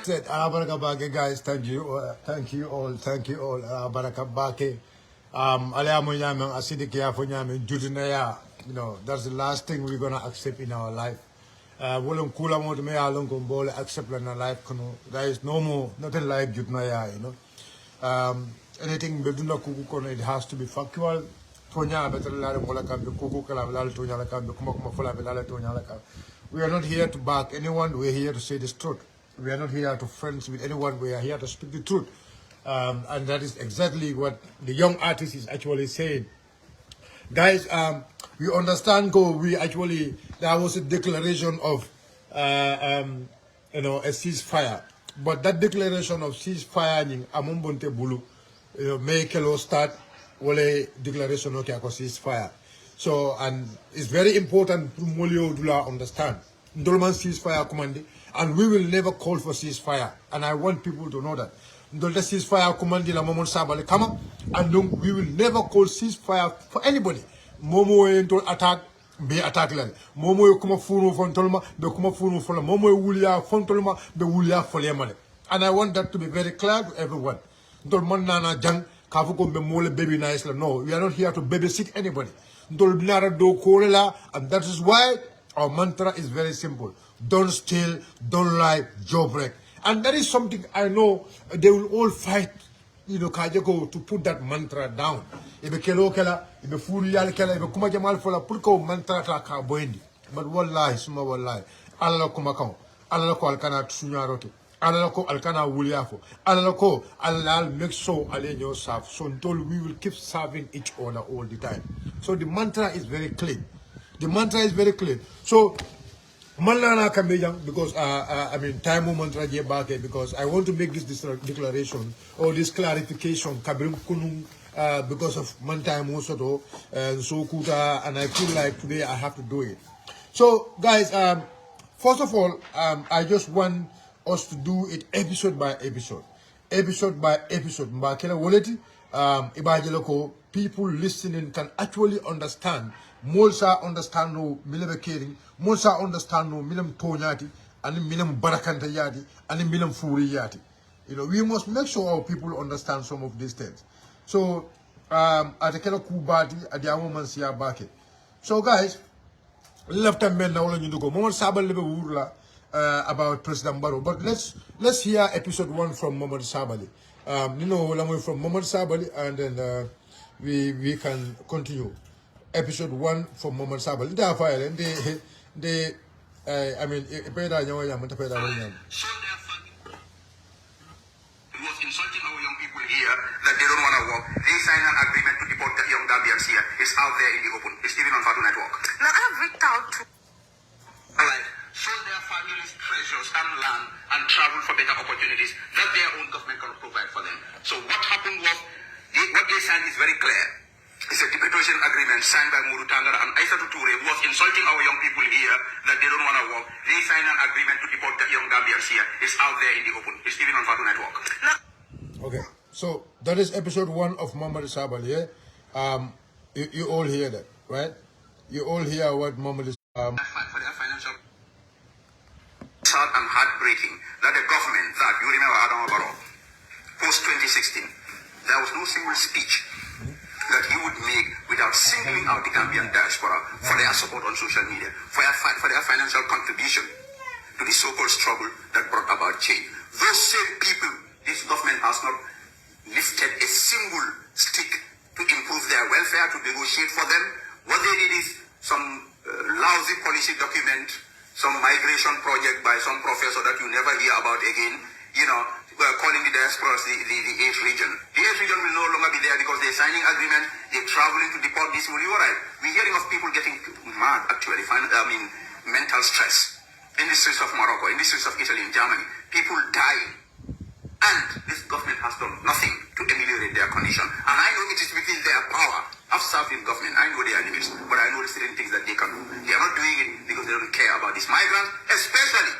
Said 𝒂𝒂𝒏𝒏, guys. Thank you all. 𝒂𝒂𝒏𝒏. Aliamu nyameng asidi kia fo nyameng judinaya. You know, that's the last thing we're gonna accept in our life. Wolum kula mo me along bole accept in our life. There is no more, nothing like judinaya. You know, anything beduna kuku kono, it has to be factual. Tonya better lale mola kambe kuku kala lale tonya la kambe kuma fola lale tonya la kambe. We are not here to back anyone. We are here to say the truth. We are not here to friends with anyone. We are here to speak the truth. And that is exactly what the young artist is actually saying. Guys, we understand, there was a declaration of, you know, a ceasefire. But that declaration of ceasefire, amumbonte bulu, make a start, wale declaration of ceasefire. So, and it's very important to Molio Dula understand. Ndolman ceasefire command, and we will never call for ceasefire. And I want people to know that. Ndolta ceasefire command la momon sabale kama, and we will never call ceasefire for anybody. Momo into attack, be attack land. Momo kuma funu fontolma, be kuma funu fola. Momo wulia fontolma, be wulia folemale. And I want that to be very clear to everyone. Ndolman nana jang kafuko be mole baby nice. No, we are not here to babysit anybody. Ndolbinara do korela, and that is why our mantra is very simple. Don't steal, don't lie, jailbreak. And that is something I know they will all fight, you know, Kajako, to put that mantra down. Ibe kelo kela, ibe furi yal kela, ibe kuma jamal fola, pulko mantra ta ka boendi. But wallahi, suma wallahi, Allah kuma kao, Allah ko alkana tsunyaroke, Allah ko alkana wuliafo, Allah ko Allah make sure alenyo serve. So until we will keep serving each other all the time. So the mantra is very clean. The mantra is very clear. So, Malana Kambejang, because I mean, time mantra back because I want to make this declaration or this clarification, Kabrim Kunung, because of Mantime Mosoto and Sokuta, and I feel like today I have to do it. So, guys, first of all, I just want us to do it episode by episode. Episode by episode. Mbakela Woleti, Ibajeloko, people listening can actually understand. Molsa understand no milem caring, Molsa understand no milem tonyati, and milem barakanta yati, and milem furi yati. You know, we must make sure our people understand some of these things. So, at the kela kubati, at the woman siya bake. So, guys, left time men now you go. Moment Sabal lebe urla about President Barrow, but let's hear episode 1 from Mohamed Sabali. You know, from Mohamed Sabali, and then we can continue. Episode 1 from Mohamed Sabali. They are fire and they I mean, peda nyawanya mtapeda nyam. It was insulting our young people here that they don't want to work. They signed an agreement to deport the young Gambians here. It's out there in the open. It's even on Fatu Network. Now I've reached out to sold their families treasures and land and travel for better opportunities that their own government can provide for them. So what happened was, what they signed is very clear. It's a deportation agreement signed by Muru Tangara and Aissatou Toure, who was insulting our young people here that they don't want to work. They signed an agreement to deport the young Gambians here. It's out there in the open. It's even on Fatu Network. Okay, so that is episode 1 of Mohamed Sabali. Yeah? You all hear that, right? You all hear what Mohamed is. For their financial sad and heartbreaking that the government that you remember Adam Barrow post 2016, there was no single speech that he would make without singling out the Gambian diaspora for their support on social media, for their financial contribution to the so-called struggle that brought about change. Those same people, this government has not lifted a single stick to improve their welfare, to negotiate for them. What they did is some lousy policy document, some migration project by some professor that you never hear about again, you know, calling the diaspora the 8th region. The 8th region will no longer be there because they're signing agreement, they're traveling to deport this. You're right. We're hearing of people getting mad, actually, mental stress in the streets of Morocco, in the streets of Italy, in Germany. People dying. And this government has done nothing to ameliorate their condition. And I know it is within their power. I've served in government. I know they are limits, but I know the certain things that they can do. They are not doing it because they don't care about these migrants, especially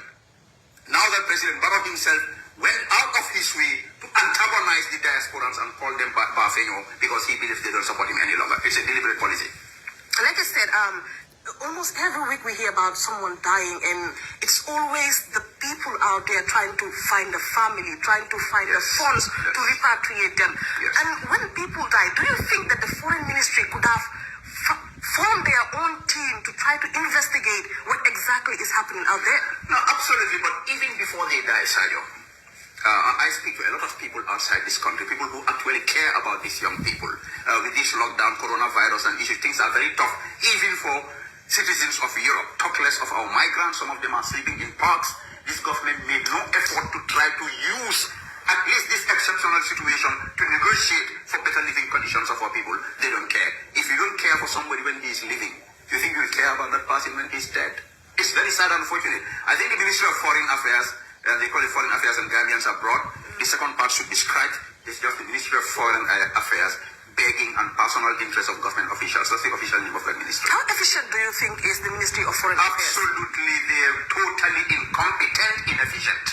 now that President Barrow himself went out of his way to antagonize the diasporans and call them Bafeño because he believes they don't support him any longer. It's a deliberate policy. Like I said, almost every week we hear about someone dying, and it's always the people out there trying to find the family, trying to find the funds to repatriate them. And when people die, do you think that the foreign ministry could have formed their own team to try to investigate what exactly is happening out there? No, absolutely. But even before they die, Sadio, I speak to a lot of people outside this country, people who actually care about these young people. With this lockdown, coronavirus and issues, things are very tough, even for citizens of Europe. Talk less of our migrants. Some of them are sleeping in parks. This government made no effort to try to use at least this exceptional situation to negotiate for better living conditions of our people. They don't care. If you don't care for somebody when he is living, you think you will care about that person when he's dead? It's very sad and unfortunate. I think the Ministry of Foreign Affairs, they call it Foreign Affairs and Gambians Abroad, the second part should be scrapped. It's just the Ministry of Foreign Affairs begging and personal interest of government officials. That's the official name of that ministry. How efficient do you think is the Ministry of Foreign Affairs? Absolutely, they're totally incompetent, inefficient.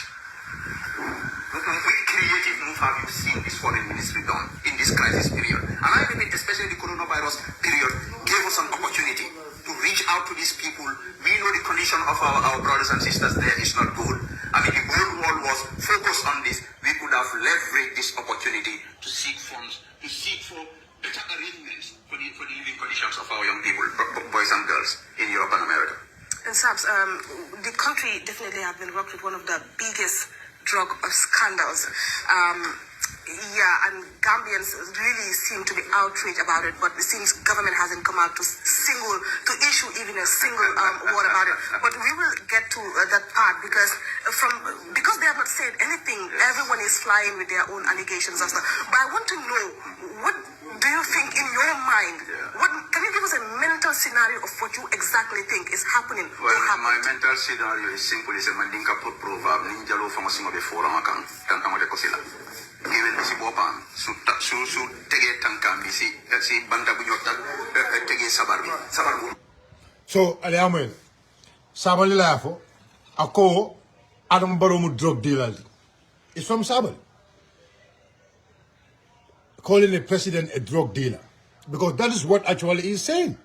What creative move have you seen this foreign ministry done in this crisis period? And I believe, especially the coronavirus period, gave us an opportunity to reach out to these people. We know the condition of our brothers and sisters there is not good. I mean, the whole world was focused on this. We could have leveraged this opportunity to seek funds, to seek for better arrangements for the living conditions of our young people, boys and girls in Europe and America. And Sabs, the country definitely have been rocked with one of the biggest drug scandals. And Gambians really seem to be outraged about it, but it seems government hasn't come out to issue even a single word about it. But we will get to that part because they have not said anything. Everyone is flying with their own allegations and stuff. But I want to know, what do you think in your mind? Can you give us a mental scenario of what you exactly think is happening? Well, my mental scenario is simple. It's a mandinka put proverb. Ninjalo famasimo before amakan tantamate kosila. Given this bopam, su tege tankam si banta bunyota tege sabarbu. So aliamen Sabali lafo ako Adam Baromu drug dealer. It's from Sabali. Calling the president a drug dealer. Because that is what actually he's saying.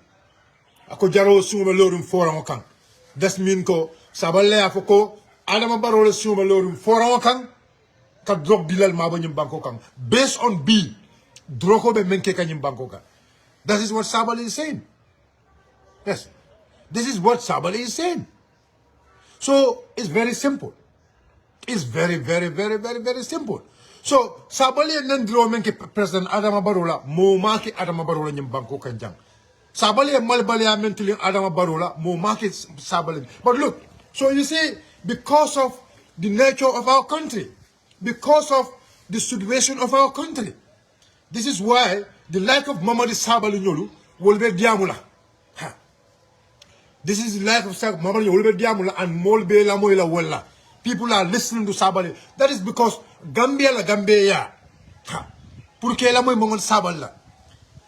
Ako jaro sume lorum foran wakang. That's mean ko Sabali lafo ko Adam Baromu sume lorum foran wakang. Ka drug dealer mabo nyim banko kang. Based on B, droko be menke ka nyim banko kang. That is what Sabali is saying. Yes. This is what Sabali is saying. So it's very simple. It's very, very, very, very, very simple. So Sabali and then draw menke President Adama Barrow mo maki Adama Barrow nyim banko kanjang. Sabali and Malbali are mentally Adama Barrow mo maki Sabali. But look, so you see, because of the nature of our country, because of the situation of our country, this is why the like of Mamadi Sabali Nyolu will be diamula. This is the like of Mamadi will be diamula and Molbe la Moila Wella. People are listening to Sabali. That is because Gambia la Gambia. Purke la moy Mamadi Sabala.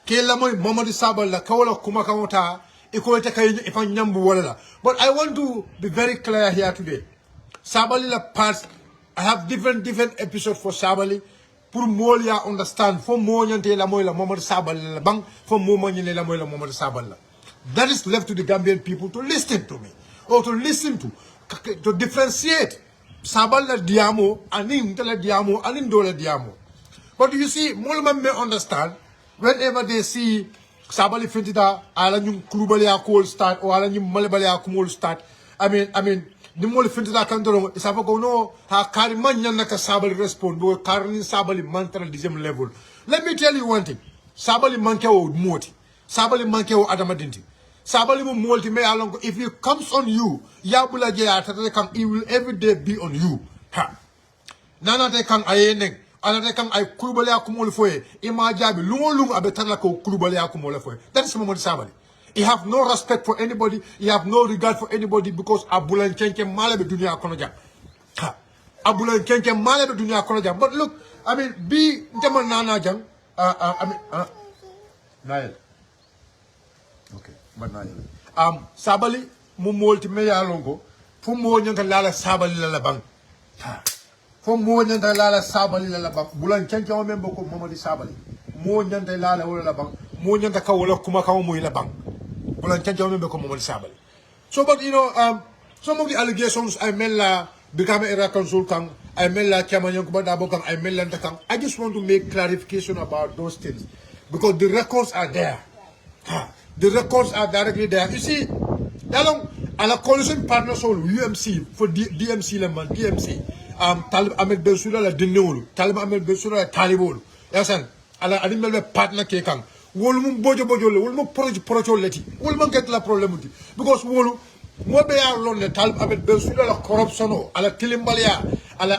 Ke la moy Mamadi Sabala kawala kumakamota ikoete kay ifan nyambu wala. But I want to be very clear here today. Sabali la parts. I have different episodes for Sabali. Pour more ya understand. For more nyante la moy la Mamadi Sabali la bang. For more nyante la moy la Mamadi Sabala. That is left to the Gambian people to listen to me. Or to listen to differentiate. Sabala diamo, anin tala diamo, anin dola diamo. But you see, more men may understand. Whenever they see Sabali fintida, ala nyum klubali akol start, or ala nyum malabali akumol start. I mean, the more fintida kantoro, is a no, ha kariman yanaka Sabali respond, bo karni Sabali mantra disem level. Let me tell you one thing. Sabali manke o moti. Sabali manke o adamadinti. Sabali mo multi me along. If it comes on you, yabula jaya come. It will every day be on you. Ha. Nana te kang ayeneng. Another kang ay kulubali akumol foye. Ima jabi lungo abetana ko kulubali akumol foye. That is Mamadi Sabali. He have no respect for anybody. He have no regard for anybody because abulan chenke malebe dunia konoja. Ha. Abulan chenke malebe dunia konoja. But look, I mean, be jaman nana jang. Nail. Okay, but Nail. Sabali mu multi me ya longo. Fu mo nyanta lala Sabali la bang. Ha. Fu mo nyanta lala Sabali la bang. Bulan chenke o membo ko Mamadi Sabali. Mo nyanta lala wala la bang. Mo nyanta ka wala kuma ka mo la bang. Bulan chenke o membo ko Mamadi Sabali. So, but you know, some of the allegations I made become a council kang, I made 𝒂𝒄𝒄𝒏𝒏 kang, I made kang. I just want to make clarification about those things because the records are there. The records are directly there. You see, a coalition partner soul UMC for DMC lemon DMC. Talib Ahmed Bensouda la dinewulu. Talib Ahmed Bensouda la talibolu. Yasan. Ala animal partner ke kang. Wolu mum bojo le. Wolu mum projo leti. Wolu mum get la problem uti. Because wolu mo be ya lon le Talib Ahmed Bensouda la corruption o. Ala tilimbalia. Ala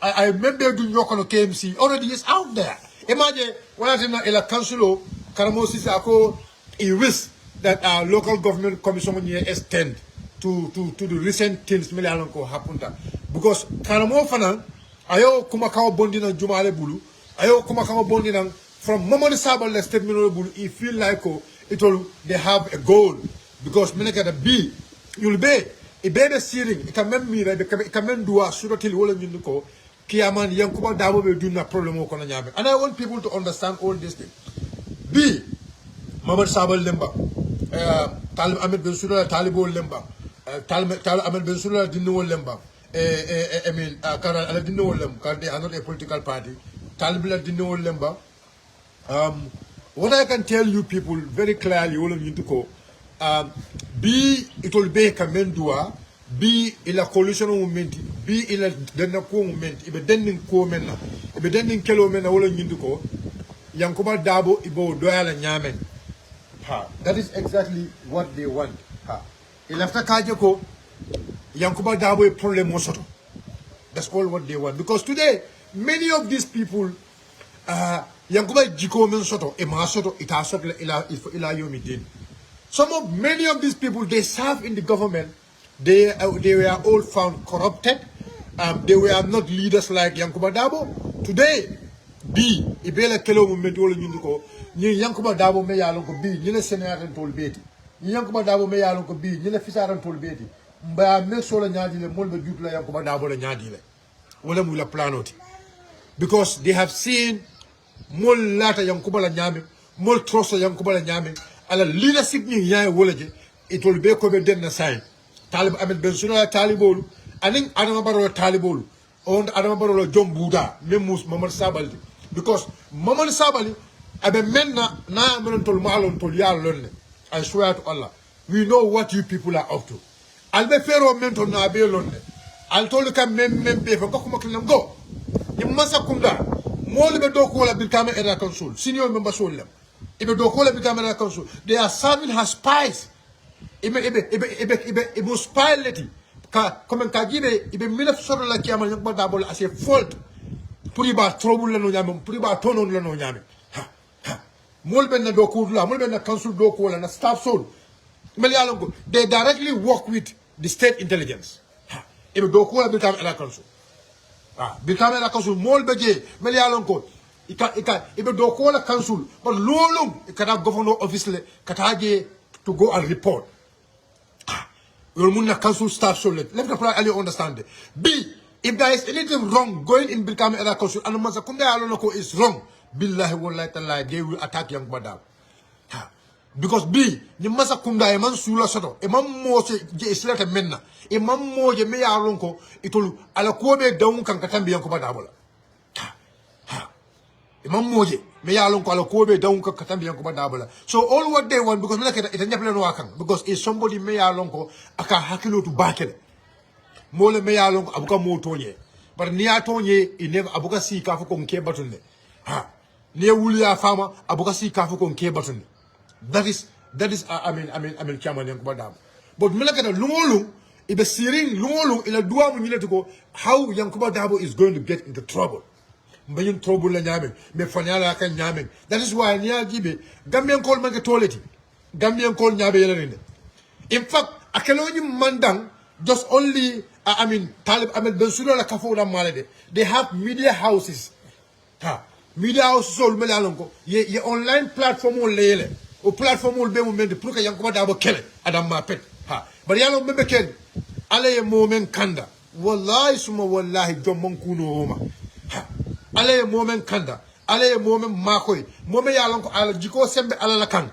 I member du nyokono KMC already is out there. Imagine when I say la council Karamo Sisi ako a risk that our local government commission here extend to the recent things ko happened because Karamo fana ayo kumakao bondi na Jumale Bulu ayo kumakao bondi na from Momoni Sabal the statement Bulu it feel like they have a goal because meneka the B you'll be a baby searing it can me it can do a suratil wala nyuko kiaman yankuba dabo be do na problem ko na nyame and I want people to understand all these things. B Mohamed Sabal Lemba, Talib Ahmed Bensouda Talibol Lemba, Talib Ahmed Bensouda Dino Lemba, Kara Dino Lemba, because they are not a political party. Talib Dino Lemba. What I can tell you people very clearly, all of you to go, B, it will be a Kamendua, B, il a coalition movement, B, il a Denako movement, if a Denin Komena, if a Denin Kelomena, all of you to go, Yankuba Dabo, Ibo, Doyal and Yamen. That is exactly what they want. Ilafta Kajako, Yankuba Dabo problem mosoto. That's all what they want. Because today, many of these people, Yankuba Jiko Mensoto, Emasoto, Itasoto, Ila Yomidin. Many of these people, they serve in the government. They were all found corrupted. They were not leaders like Yankuba Dabo. Today, B, Ibele Kelo movement all in Yuko. Ni Yankuba Dabo me yalonko B, ni le Sénégal tol beti. Ni Yankuba Dabo me yalonko B, ni le Fisaran tol beti. Mba me sola nyadi le molbe dutla Yankuba Dabo le nyadi le. Wala mu la planoti. Because they have seen mol lata Yankuba la nyame, mol trosso Yankuba la nyame. Ala leadership ni yae wolaje, it will be ko be den na say. Talib Ahmed Bensouda talibolu, aning Adama Barrow talibolu. On Adama Barrow John Buda, Memus Mohamed Sabali. Because Mohamed Sabali abe menna na menentol malon tol yalonne. I swear to Allah, we know what you people are up to. Albe fero menton na be lonne. Al tolu kam membe fa ko kuma kilam go. Ni masa kunda mol be do ko la bil era consul. Senior member sollem. Ibe do ko la bil era consul. They are serving as spies. Ibe spy leti. Comme Kajibe, ibe minaf soro la kiamal yakba dabol as a fault. Puri ba trouble la no nyame, puri ba tonon la no nyame. Molben na doku la, molben na council doku la na staff soul. Melialongo, they directly work with the state intelligence. Ibe doku la become a council. Become a council molbeje melialongo. Ibe doku la council, but long ikada governor office le kataje to go and report. You'll munna council staff so let me understand it. B, if there is anything wrong going in becoming a council and Masakunda Alonoko is wrong, billahi wallahi taala, they will attack young Badab. Because B, the Masakunda Eman Sula Soto, Emam Mose is let a menna, Emam Moje Mea Alonko, it will alakobe down can Katambi Yanko Badabola. Imam Moje, Mayalon Kalakobe, Down Katambian Kubadabola. So all what they want, because it's a Japan because it's somebody Mayalonko, Aka Hakilo to Bakel. Mole Mayalon Abuka Motonye. But near Tonye, he never Abuka see Kafukon K button. Near Wulia Farmer, Abuka see Kafukon K button. That is I mean Chairman Yankubadab. But Melaka Lumolu, if a Siring Lumolu in a Dua minute to go, how Yankubadabo is going to get into trouble. Mbayin trouble la nyame me fanyala kan nyame. That is why niya gibe Gambian call man toilet. Gambian call nyabe yele. In fact, akeloni mandang just only Talib Ahmed Bensouda la kafo la malade. They have media houses. Media houses all melalonko. Ye online platform all lele. O platform all be moment pour que yanko dabo kele adam ma pet. But yalo membe ken ale ye moment kanda. Wallahi suma wallahi jomon kuno homa. Ale moment kanda, ale moment makoy, moment yalonko ala jiko sembe ala la kan.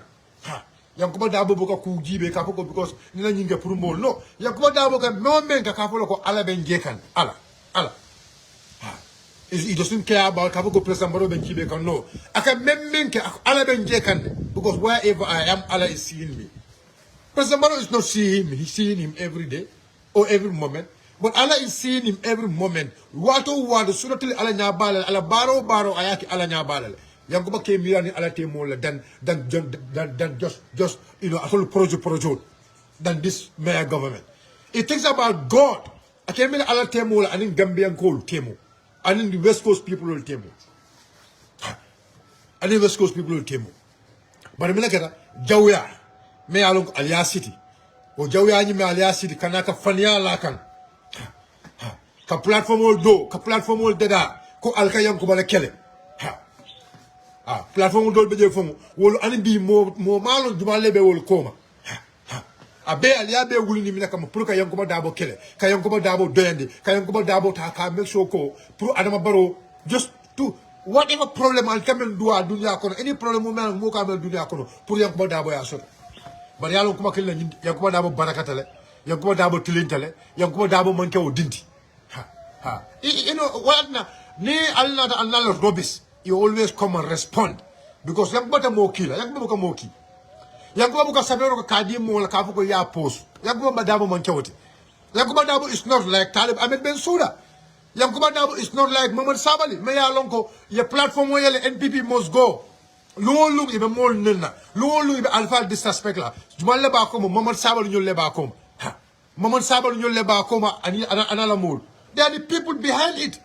Yankuba Dabo boka ku jibe ka foko because nina nyinga pour mol no Yankuba Dabo ka no men ka folo ko ala ben jekan ala he doesn't care about ka foko president baro ben jibe kan no aka men ka ala ben jekan because wherever I am Allah is seeing me. President Baro is not seeing him, he's seeing him every day or every moment. But Allah is seeing him every moment. Wato suratili ala nyabala ala baro ayaki ala nyabala. Yankuba ke mirani ala temola than just asol projo than this mayor government. It thinks about God. I came in ala temola and in Gambian coal temo. And in the West Coast people will temo. And in the West Coast people will temo. But I mean like Jawya me along Alia City. O Jawya ni me Alia City kanaka fania lakan. Ka platform all do, ka platform all deda ko alkayam ko bala kele. Platform dol be je fomu wol ani bi mo malo duma lebe wol koma abe aliya be wuli ni minaka mo pour ka yanko ba dabo kele ka yanko ba dabo doyande ka yanko ba dabo ta ka make sure ko pour Adama Barrow just to whatever problem al kamel duwa dunya kono any problem mo ka mel dunya kono pour yanko ba dabo ya so bar yalo kuma kele yanko ba dabo barakatale yanko ba dabo tilintale yanko ba dabo manke o dinti you know what na ni Allah robis you always come and respond because Yankuba mo kila Yankuba mo ki Yankuba buka sabero ka kadi mo la ka fuko ya post Yankuba Dabo man kewoti Yankuba Dabo is not like Talib Ahmed Bensouda Yankuba Dabo is not like Mohamed Sabali me ya lonko your platform wo yele NPP must go lu ibe mol nenna lu ibe alpha disrespect la jumal le ba ko Mohamed Sabali ñu le ba ko Mohamed Sabali ñu le ba ko ani la mol there are the people behind it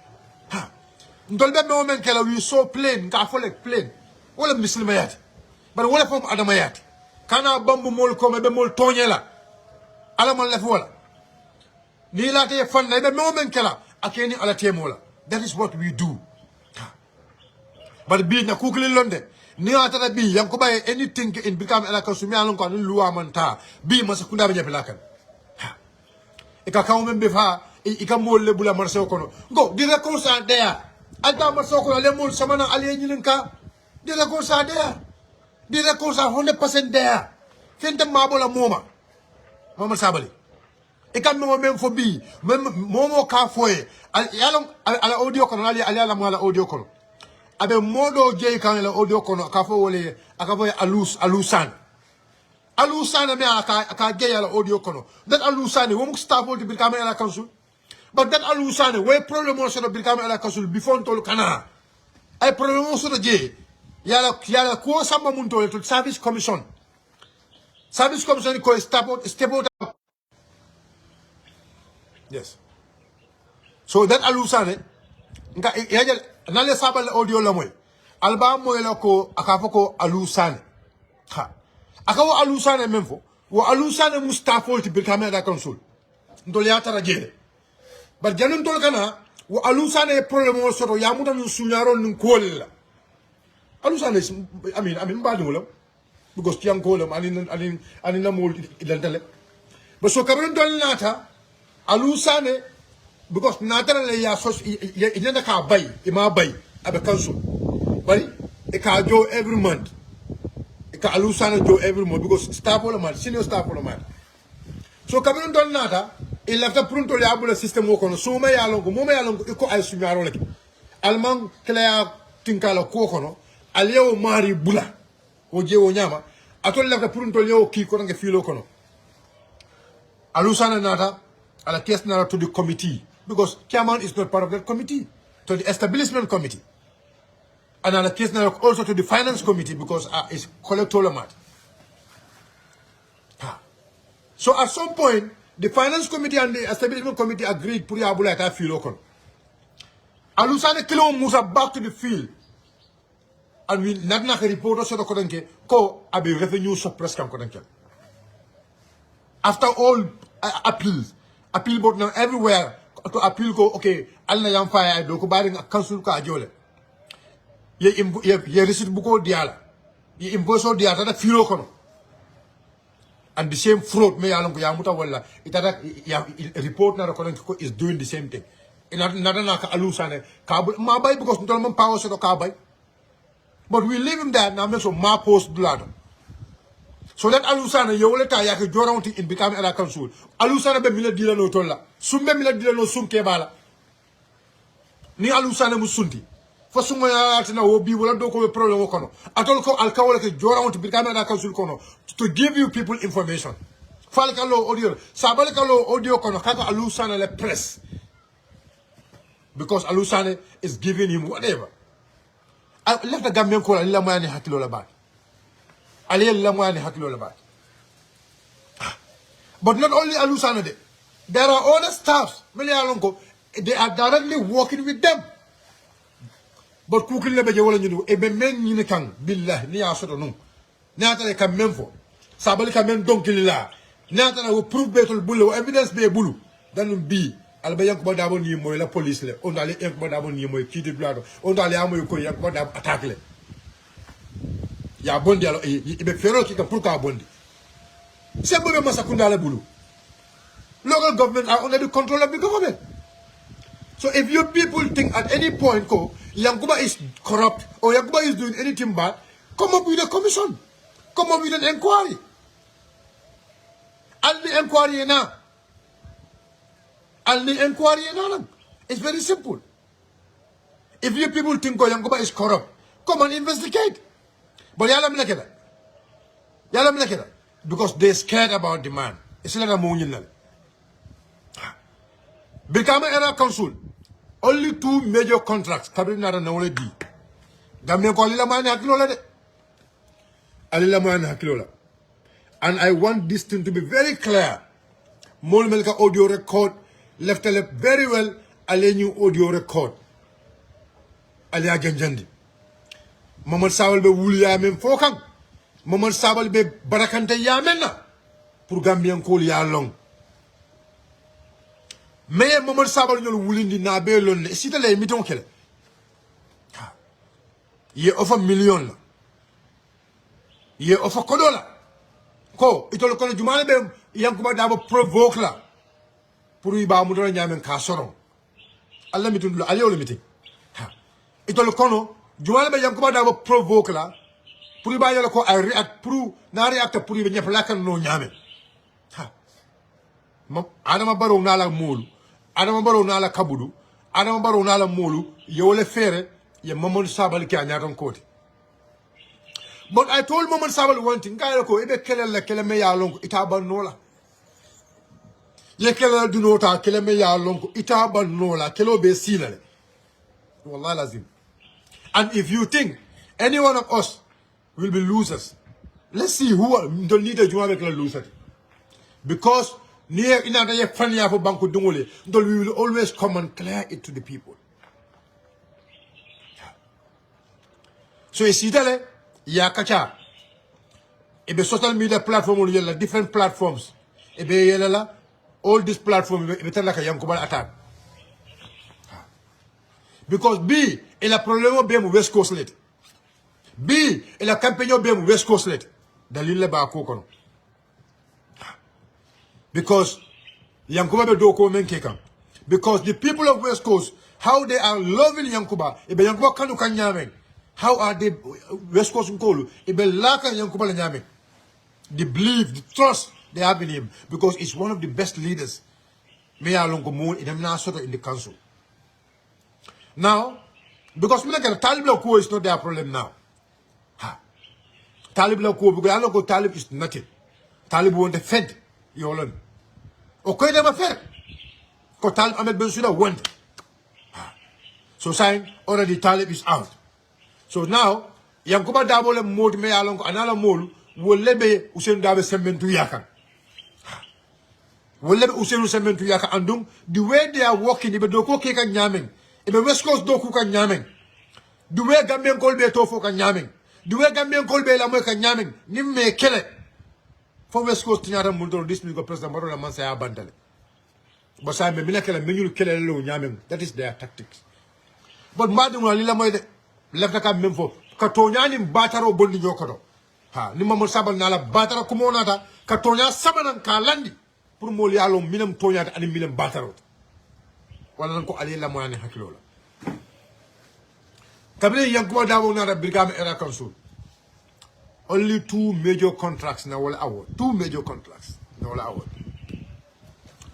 ndolbe me women kala we so plain ka folek plain wala muslima yat bar wala fam adama yat kana bambu mol ko be mol tonyela ala man lef wala ni la te fan na be me women kala akeni ala temola that is what we do bar bi na kukli londe ni atata bi yanko baye anything in become ala kasumi alon ko ni luwa manta bi ma sakunda be jabe lakan e ka kawo men be fa e ka mol le bula marse ko no go di reconcile there Alta Masoko le mul samana ali nyilinka di la ko sa there di la ko sa 100% there fente mabola moma Sabali e kam mo men fo bi momo ka foye yalon ala audio kono ali ala mala audio kono abe modo je kan la audio kono ka fo wole aka fo alusan me aka je ala audio kono that alusan wo mu staff wolti bil kamera council. But that alusane, where problem also become a council before to Kana. I problem also the J. Yala ko samba munto to service commission. Service commission ko step out. Yes. So that alusane, nga yajal nale sabal audio lamoy. Alba moyela ko akafoko alusane. Ha. Akawo alusane memfo. Wo alusane mustafo to become a council. Ndoliata rajele. But janun tol kana wo alusane problem o soto ya muta nun sunyaro nun kolla alusane I mean badu wala because tiang kolla ani na mol idantale but so kabron tol nata alusane because nata le ya so inenda ka bay ima bay abe council bari e ka jo every month e ka alusane jo every month because staff wala man senior staff wala man so kabron tol nata il lafta pronto le abula system wo kono so me yalon ko ay suñaro lek alman clear tinkala ko kono aliyo mari bula o jewo nyama atol lafta pronto le o ki ko nga filo kono alusana nata ala case na to the committee because chairman is not part of that committee to the establishment committee and ala case na also to the finance committee because it's collector amount. So at some point the finance committee and the establishment committee agreed puri abula ta field okon. Alusane kilo musa back to the field. And we not na report also to kodenke ko abi revenue suppress kam kodenke. After all appeal board now everywhere to appeal go okay alna yam fire do ko bari council ka jole. Ye receipt buko diala. Ye imposo diala ta field okon. And the same fraud me along yamuta wala it report na ko is doing the same thing inada na ka alusane kabul ma bay because ndol man power so ka bay but we leave him there now make so ma post blood So that alusana yowleta yake jorawti in become era council. Alusana be mila dila no tolla. Sumbe mila dila no sumke bala. Ni alusana musunti. Fa suma ya tina wobi wala do ko problem kono. Atol ko alkawala ke jorawti become era council kono to give you people information. Falkalo audio. Sabalkalo audio kono kaka alusana le press. Because alusana is giving him whatever. I left the Gambian call alila moyani hakilo la ba. Alila moyani hakilo la ba. But not only alusana de. There are other staffs. They are directly working with them. But cooking lebe je wala ñu ebe men ñi kan billah ni asoto non. Nata le kam men fo. Sabali kam men donkili la. Nata na proof betul bulu evidence be bulu. Dan bi alba yank ba dabo ni moy la police le on dali yank ba dabo ni moy kiti blado on dali amoy ko yank ba dabo attaque le ya bondi alo ibe fero ki ka pour ka bondi c'est bobe masakunda la bulu local government are under the control of the government. So if you people think at any point ko Yankuba is corrupt or Yankuba is doing anything bad, come up with a commission, come up with an inquiry, and the inquiry now. And the inquiry it's very simple. If you people think Yankuba is corrupt, come and investigate. But yalam nakeda. Because they're scared about the man. It's like a moon. Become era council. Only 2 major contracts. Kabinara na ole di. Gambian ko alila mani hakilola de. Alila mani hakilola. And I want this thing to be very clear. Mol melka audio record. Left very well, ale new audio record. Ale agenjandi. Mamad Sabal be wuli yamen fokang. Mamad Sabal be barakante yamen na. Pour Gambian ko ya long. Mais Mamad Sabal ñol wulindi na be lon le sita lay miton kele. Ye offer million la. Ye offer kodola. Ko itol kono jumane be Yankuba dabo provoke la. Pour y ba mudora nyamen ka soron alla mitun lo ali o limiti ha itol kono jumala be Yankuba da provoke la pour y ba yala ko ay react pour na react pour y be ñep lakan no nyame ha mom adama baro na la mulu adama baro na la kabudu adama baro na la mulu yole fere ye Momon Sabal ki anyaton koti. But I told Momon Sabal one thing kay ko ibe kelel kele me ya lonko itaba nola. Yekela do nota keleme ya lonko itaba nola kelo be silale wallahi lazim. And if you think any one of us will be losers, let's see who don't need a juma make a loser, because near in another fanya for banku dungole we will always come and clear it to the people. So isidale ya kacha ebe social media platform yella different platforms ebe yella all these platforms like a Yankuba attack. Because B il a problème bien West Coast let. B il a campagne bien West Coast let. Dalil ba ko kono. Because Yankuba be do ko men kekan. Because the people of West Coast, how they are loving Yankuba, ibe Yankuba kanu kan nyamen. How are they West Coast nkolu ibe laka Yankuba la nyamen. The belief, the trust they have in him, because he's one of the best leaders. Me alongo moon in the council. Now, because Talib Lako is not their problem now. Talib Lako, because I know Talib is nothing. Talib won't defend you all. Okay, never fair. Because Talib Ahmed Bensouda went. So saying already Talib is out. So now, Yankuba Dabole Mod me alongo another mole will lebe Usen Dabe Sementu Yakan. And the way they are walking, if doko keka nyaming, if West Coast doku kan nyaming, the way Gambian kolbe tofu kan nyaming, the way Gambian kolbe la mo kan nyaming, ni me kele. For West Coast tinyara mundo this go President Barola mansa ya bandale. But say me mina kele menyu kele lo nyaming. That is their tactics. But madam wa lila moy de lefta ka memfo ka tonyani bataro bondi nyokodo. Ha ni Momon Sabal na la batara kumonata ka tonya sabanan ka landi. Pour mo yalo minam toñata ani minam batarot wala nan ko ali la moyane hakilola kabire Yankuba dabo na brigade era council only 2 major contracts na wala award. 2 major contracts na wala award.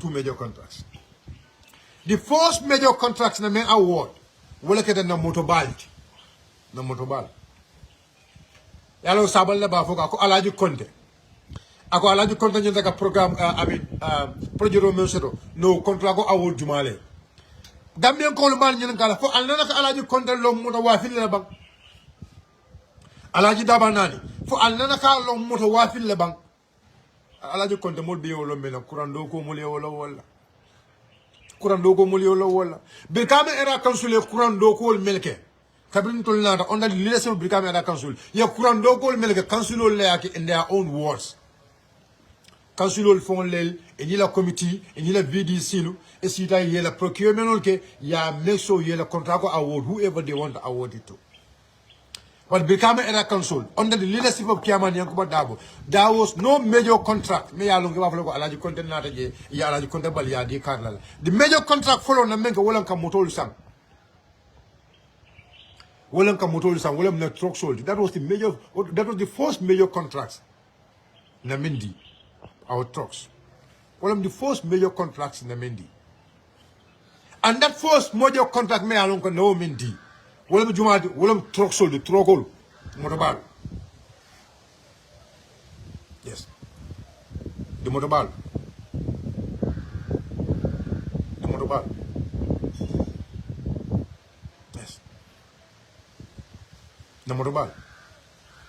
2 major contracts. The first major contracts na main award wala keda na motobal. Na motobal. Yalo sabal na ba foka ko Alaji Konte. Ako Alaji Konte nyanta ka program projet do no contract ko award jumale. Gambien ko lu mal nyen kala fo alnana ka Alaji Konte lo moto wafil la bang. Alaji daba nani fo alnana ka lo moto wafil la bang. Alaji Konte mol biyo lo mena kurando ko mol yo lo wala. Kurando ko mol yo lo wala. Be kame era kansule kurando ko melke. Kabrin tolnata under the leadership of Brikame Era Council. Ya kurando ko melke council le yake in their own words. Council fon lel eni la committee eni la VDC lu e sita ye la procurement ke ya make sure ye la contract award whoever they want to award it to. But Brikame Era Council under the leadership of Chairman Yankuba Dabo, there was no major contract. Me ya longe waflo ko Alaji Konte nata je ya Alaji Konte bal ya di karla. The major contract follow na menke wolan ka motol sang. Wolan ka motol sang wolan na truck sold. That was the first major contract na Mendi. Our trucks. One of the first major contracts in the Mendi. And that first major contract me along con no Mendi. One of the truck sold, the truck all. Motorball. Yes. The motorball. The motorball. Yes. The motorball.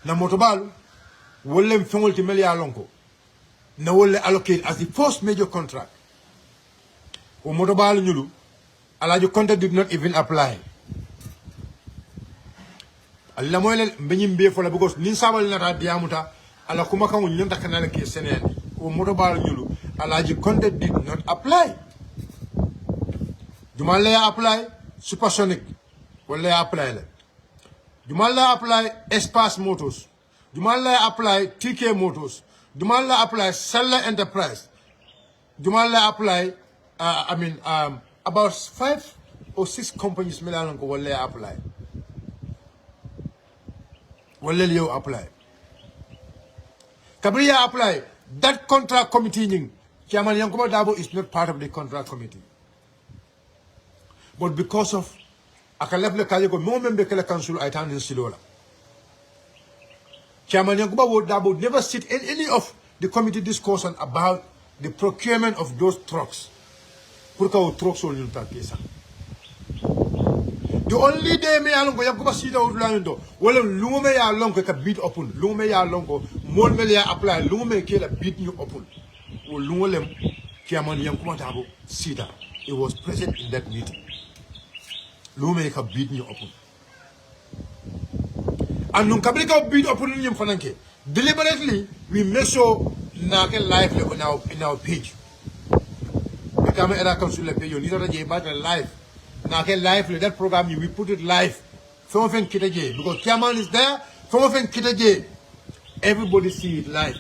The motorball. Wolem fengol timeli alonko. Na wole allocate as the first major contract. O motobal nyulu, Alaji Konte did not even apply. Allah moyle mbenyim be fola because nin sabal na diamuta ala kuma kan nyonta kanala ke senene. O motobal nyulu, Alaji Konte did not apply. Jumala apply supersonic. Wala apply le. Jumala apply Espace Motors. Jumala apply TK Motors. Jumala apply Seller Enterprise. Jumala apply, about 5 or 6 companies will apply. Will apply. Cabriya apply. That contract committee, Chairman Yankuba Dabo is not part of the contract committee. But because of Akalefle Kajeko, no member of the council, I turn in Silola. Chairman Yankuba Dabo never sit in any of the committee discussion about the procurement of those trucks. The only day me alongo Yankuba sida udlando, wala lume ya alongo ka beat open, lume ya alongo, mon me ya apply, lume ke la beat you open. O lumolem Chairman Yankuba Dabo sida. It was present in that meeting. Lume ka beat you open. And non kabrika beat open in fananke. Deliberately, we make sure nake live in our page. The camera era comes to the page. You need to get live. Nake live that program. We put it live. Something kitaje because Chairman is there. Something kitaje. Everybody see it live.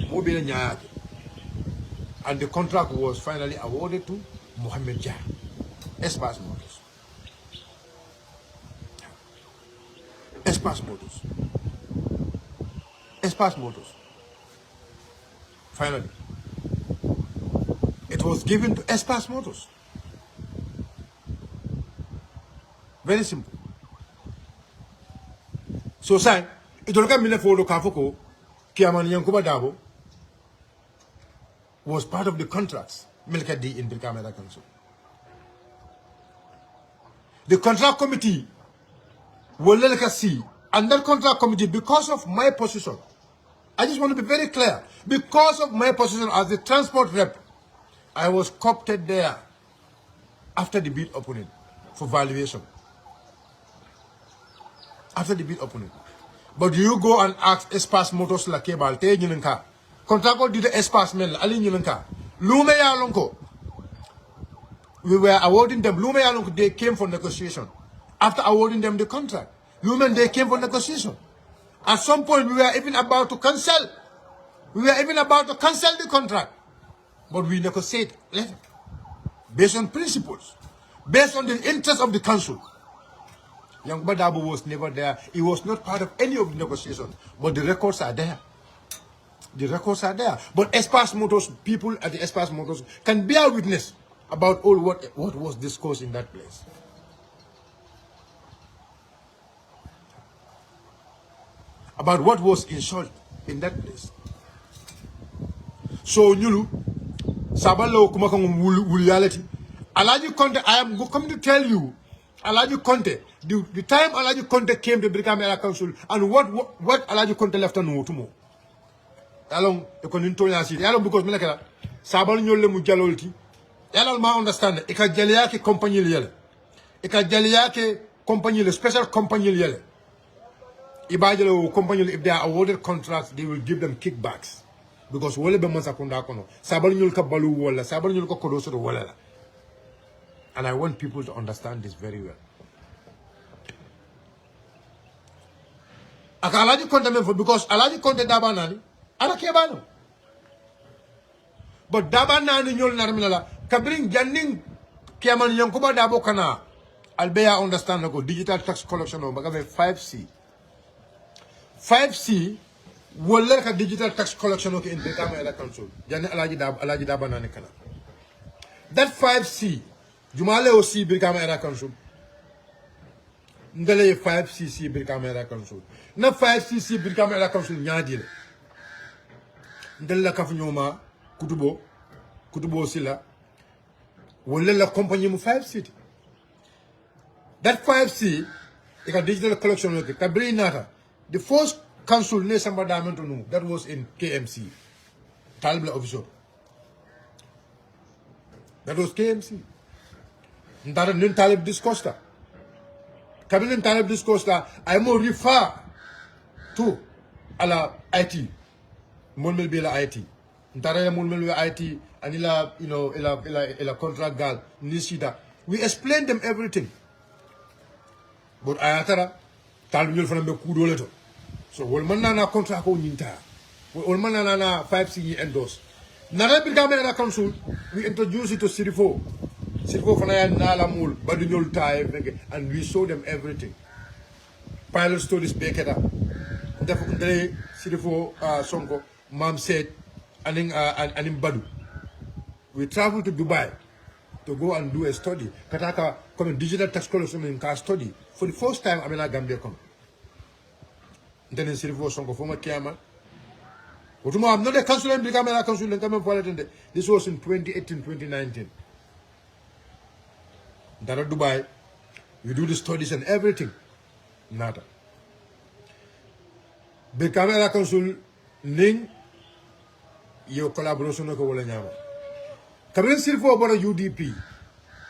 And the contract was finally awarded to Mohammed Jah, Espace Motors. Espace Motors. Espace Motors. Finally, it was given to Espace Motors. Very simple. So, say, it will come in for the Kafoko, Chairman Yankuba Dabo was part of the contracts, Milkadi in the Camera Council. The contract committee will let us see, and that contract committee, because of my position, I just want to be very clear. Because of my position as the transport rep, I was co-opted there after the bid opening for valuation. After the bid opening. But you go and ask Espace Motors la Kebal, te nyinka. Contractor did the Espace men, ali nyinka. Lume ya lonko. We were awarding them, Lume ya lonko, they came for negotiation. After awarding them the contract, Lumen, they came for negotiation. At some point, we were even about to cancel. We were even about to cancel the contract. But we negotiate later. Based on principles. Based on the interest of the council. Young Badabo was never there. He was not part of any of the negotiations. But the records are there. The records are there. But Espace Motors, people at the Espace Motors can bear witness about all what was discussed in that place. About what was in short in that place. So, Nyulu, Sabalo Kumakong reality. Alaji Conte, I am coming to tell you, Alaji Conte, the time Alaji Conte came to Brikama Area Council and what Alaji Conte left on Wotumo. Along the Conintonia City, along because Melaka, Sabal Nyole Mujalolti, Along ma understand, Eka Jaliake company yele. Eka Jaliake company, the special company yele. Ibajalo company, if they are awarded contracts, they will give them kickbacks. Because wole be mansa kunda kono sabal nyul ka balu wala sabal nyul ko kodoso do wala. And I want people to understand this very well. Aka alaji konte men for because alaji konte daba nani ala kebano. But daba nani nyul narminala kabring janning kiaman yankuba dabo kana albeya understand ko digital tax collection no magabe 5C wala ka digital tax collection okay in Brikama Area Council. Jani alaji daba nani kana. That 5C, Jumale aussi Brikama Area Council. Ndele 5CC Brikama Area Council. Na 5CC Brikama Area Council nyadile. Ndele la kafunyoma kutubo sila. Wala la company mu 5C. That 5C, ika digital collection okay. Kabri nata. The first council ne samba diamond no that was in KMC Talibla official that was KMC ndara nin talib discosta kabin talib discosta I more refer to ala IT monmel be la IT ndara monmel be IT anila ila contract gal nisida we explain them everything but ayatara talib ñol fana be kudo leto. So, we manana contract ko nyinta. We manana 5C endorse. Nara Brikama Area Council, we introduce it to Ceasefire. Ceasefire fanaya nala mul badunyol time and we show them everything. Pilot stories bekeda. Ndefundre Ceasefire sonko mam said aning badu. We travel to Dubai to go and do a study. Kataka come digital tax collection in car study. For the first time I'm in Gambia come. Then in Ceasefire songo former chairman. I'm not a council in Brikama Area Council in Kamen. This was in 2018, 2019. That at Dubai, we do the studies and everything. Nada. Brikama Area Council ning your collaboration ko wala nyama. Kamen Ceasefire about UDP,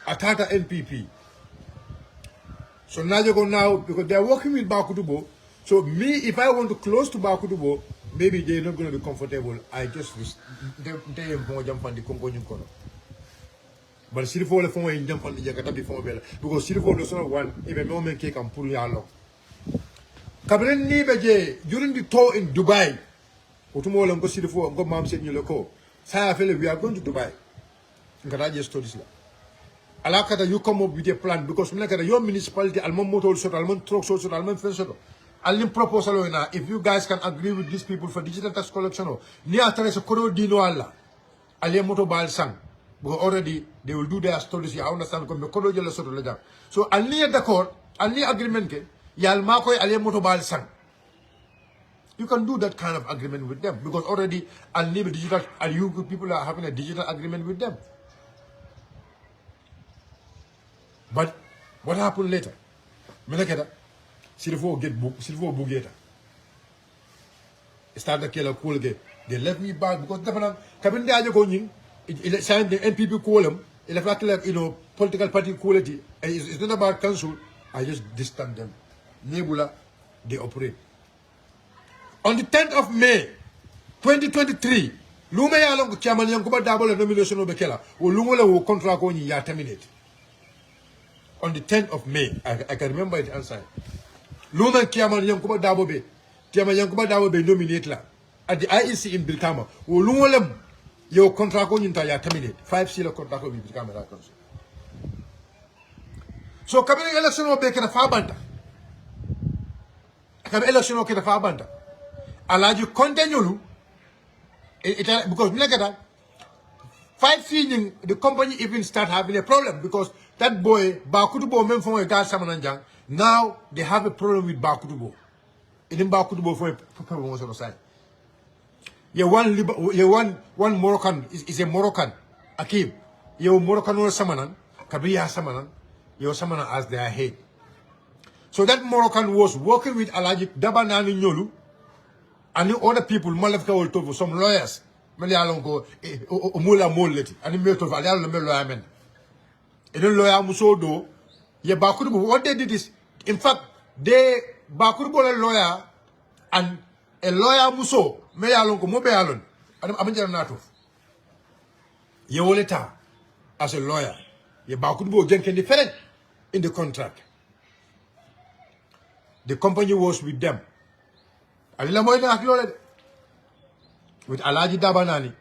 Atata NPP. So now you go now because they are working with Bakutubo. So me, if I want to close to Bakutubo, maybe they're not going to be comfortable. I just they jump on the Congo. But Ceasefire the phone jump on the Jakarta before Bella because Ceasefire does not want even moment cake and pull yalo. Kabren Nibeje during the tour in Dubai. Utumo lango Ceasefire go mom said you loco. Saya feel we are going to Dubai. Ngaraje stories la. Alakata you come up with a plan because your municipality almon motor sort almon truck sort almon fence sort. Alim proposal na if you guys can agree with these people for digital tax collection ni atare se kodo dino alla alim moto bal sang because already they will do their studies you understand ko be kodo jelo soto la jam so alni d'accord alni agreement ke yal ma koy alim moto bal sang you can do that kind of agreement with them because already alni be digital and you people are having a digital agreement with them. But what happened later? Ceasefire get book, Ceasefire bugeta. Start the killer cool get. They left me back because definitely Kabin Dajo going it signed the NPP call them, it left like political party quality. And it's not about council, I just distance them. Nebula, they operate. On the 10th of May 2023, Lume Yalong Chairman Yankuba double nomination of Bekela, or Lumole will contract on ya terminate. On the 10th of May, I can remember it answer. Lumen Kiaman Yankuba Dabobe, Tiama Yankuba Dabobe nominate la at the IEC in Brikama. Ululem, your contract on entire terminate. 5 contract will be Brikama Council. So, coming election will be a Fabanta. Come election will be a Fabanta. Alaji continue because look at that. 5 season, the company even start having a problem because that boy, Bakutubo, men from a guy Samananjang, now they have a problem with Bakutubo. It didn't Bakutubo for a side. One Moroccan is a Moroccan, Akib. You Moroccan or Samanan, Kabiya Samanan, your Samanan as their head. So that Moroccan was working with Alaji Dabanani Nyolu and the other people, Malafka will talk some lawyers. Malialongo, Mula Moleti, and the Milton Valial Meloamen. And the lawyer Musodo, Bakurubo, what they did is, in fact, they Bakurubo a lawyer and a lawyer Muso, Mealongo, Mobealon, and Aminjanato. Yoleta as a lawyer, Bakurubo Jenkin different in the contract. The company was with them. With Alaji Dabanani.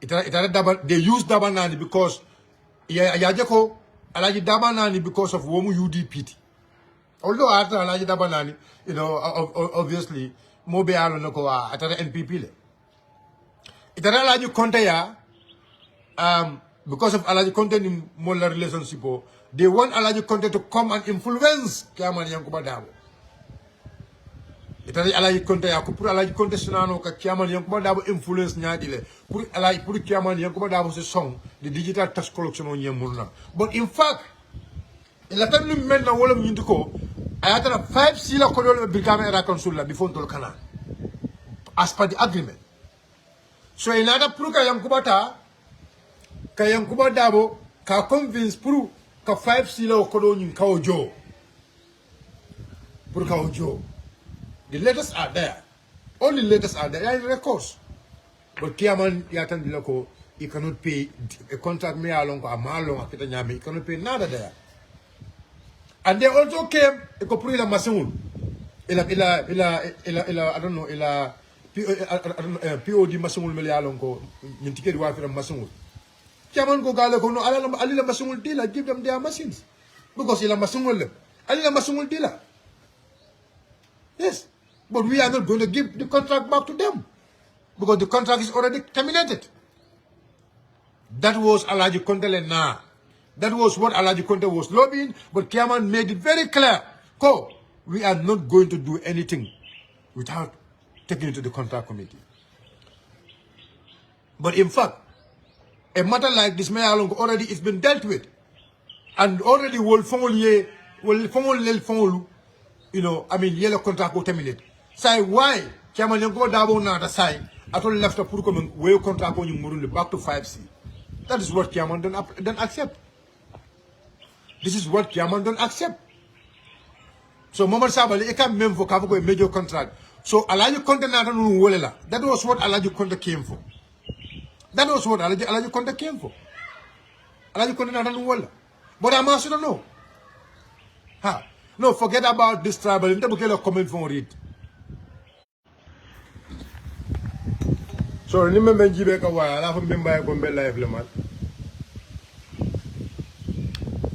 They used Dabanani because Alaji Dabanani because of Womu UDP. Although after Alaji Dabanani, you know, obviously, Mobe Alonoko at the NPP. Itara Alaji Conte because of Alaji Conte in Mola relationship, they want Alaji Conte to come and influence Kiamani Yankuba Dabo. Itali Alaji Conte ya pour Alaji Conte sunano ka Kiamani Yankuba Dabo influence nyadile pour Alaji pour Kiamani Yankuba Dabo se song the digital tax collection on Yamurna. But in fact, il a tenu maintenant wala mnyindiko ayatana 5 sila kodol brigame era consulla before tol kana as per the agreement. So inada pour ka Yankuba ka Yankuba Dabo ka convince pour ka 5 sila kodo nyin ka ojo pour ka ojo. The letters are there. All the letters are there. There are records. But Kiaman Yatan Diloko, he cannot pay a contract me along a malong a kitanyami, he cannot pay nada there. And they also came a copula masun. I don't know, POD masun melialongo, Yintike wife and masun. Kiaman go galako no alila masun dealer, give them their machines. Because ila masun will them. Alila masun dealer. Yes. But we are not going to give the contract back to them because the contract is already terminated. That was Alaji Conte Lena. That was what Alaji Conte was lobbying, but Kiaman made it very clear. We are not going to do anything without taking it to the contract committee. But in fact, a matter like this already it's been dealt with. And already will you know, I mean, yellow contract will terminate. Say why? Kiaman Yankuba Dabo na the sign. I told left a Purukum way contract on you back to 5C. That is what Kiaman don't accept. This is what Kiaman don't accept. So Momar Sabali, it can't mean for a major contract. So Alaji Conte na Wolela. That was what Alaji Conte came for. That was what Alaji Conte came for. Alaji Conte na Wolela. But I'm also don't know. No, forget about this tribal. You don't get a comment for it. So remember Jibeka why I have been by Gombe live man.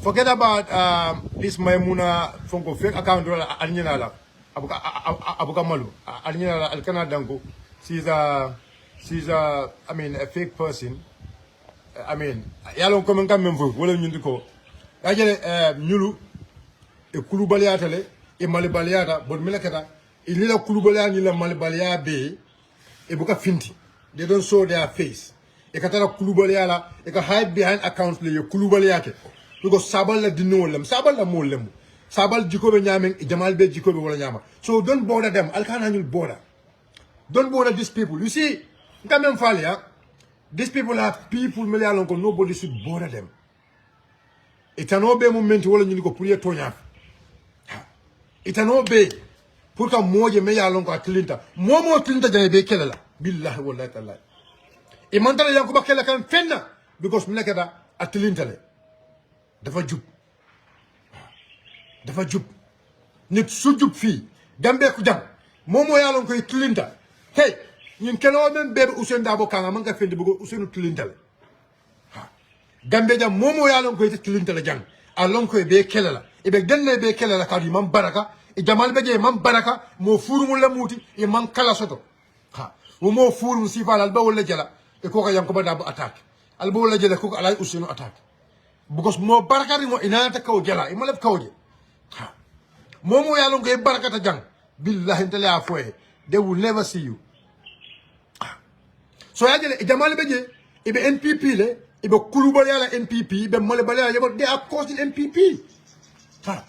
Forget about this Maimuna Fonko fake account Alinala Abukamalu Alinala Alcana Dango. She's a I mean a fake person. I mean Yalon come and come in for William Yundiko. I get Nulu e Kulubaliata le e Malibaliata, but Melakata, a little Kulubalia nila Malibalia be e buka finti. They don't show their face. E katara Kulubaliala, e ka hide behind accounts le yo Kulubaliake. Because Sabal la dino lem, Sabal la mo lem. Sabal Jikobe Nyaming, Jamal Be Jikobe wala Nyama. So don't bother them. Alkananul bother. Don't bother these people. You see, these people are people Melialonko, nobody should bother them. It's an obey moment wala ñu ko pour ye toña. It's an obey. Pour ka moje Melialonko atlinta. Momo atlinta jane be kelela. Billahi wallahi ta'ala. E mantala yanko ba kela kan fenna because mu nekata atlinta le. Dafa jub nit su jub fi gambe ku jam momo yalon koy tlinta hey ñun keno men bebe Ousainou Dabo kanga man ka fendi bugo Ousainou tlinta le gambe jam momo yalon koy tlinta le jang alon koy be kelela e be denne be kelela ka di man baraka e jamal be je man baraka mo furu mu la muti e man kala soto Umo fool Ceasefire alba wala jala e ko ka yanko bada attack. Alba wala jala ko alay usino attack. Because mo barakari mo inata kaw jala e malef kawje. Ha. Momo yalon ko e barakata jang. Billahi intala afoe. They will never see you. So ya jele jamal beje ibe NPP le ibe kulubal yala NPP ibe mole balala yabo they are causing NPP. Ha.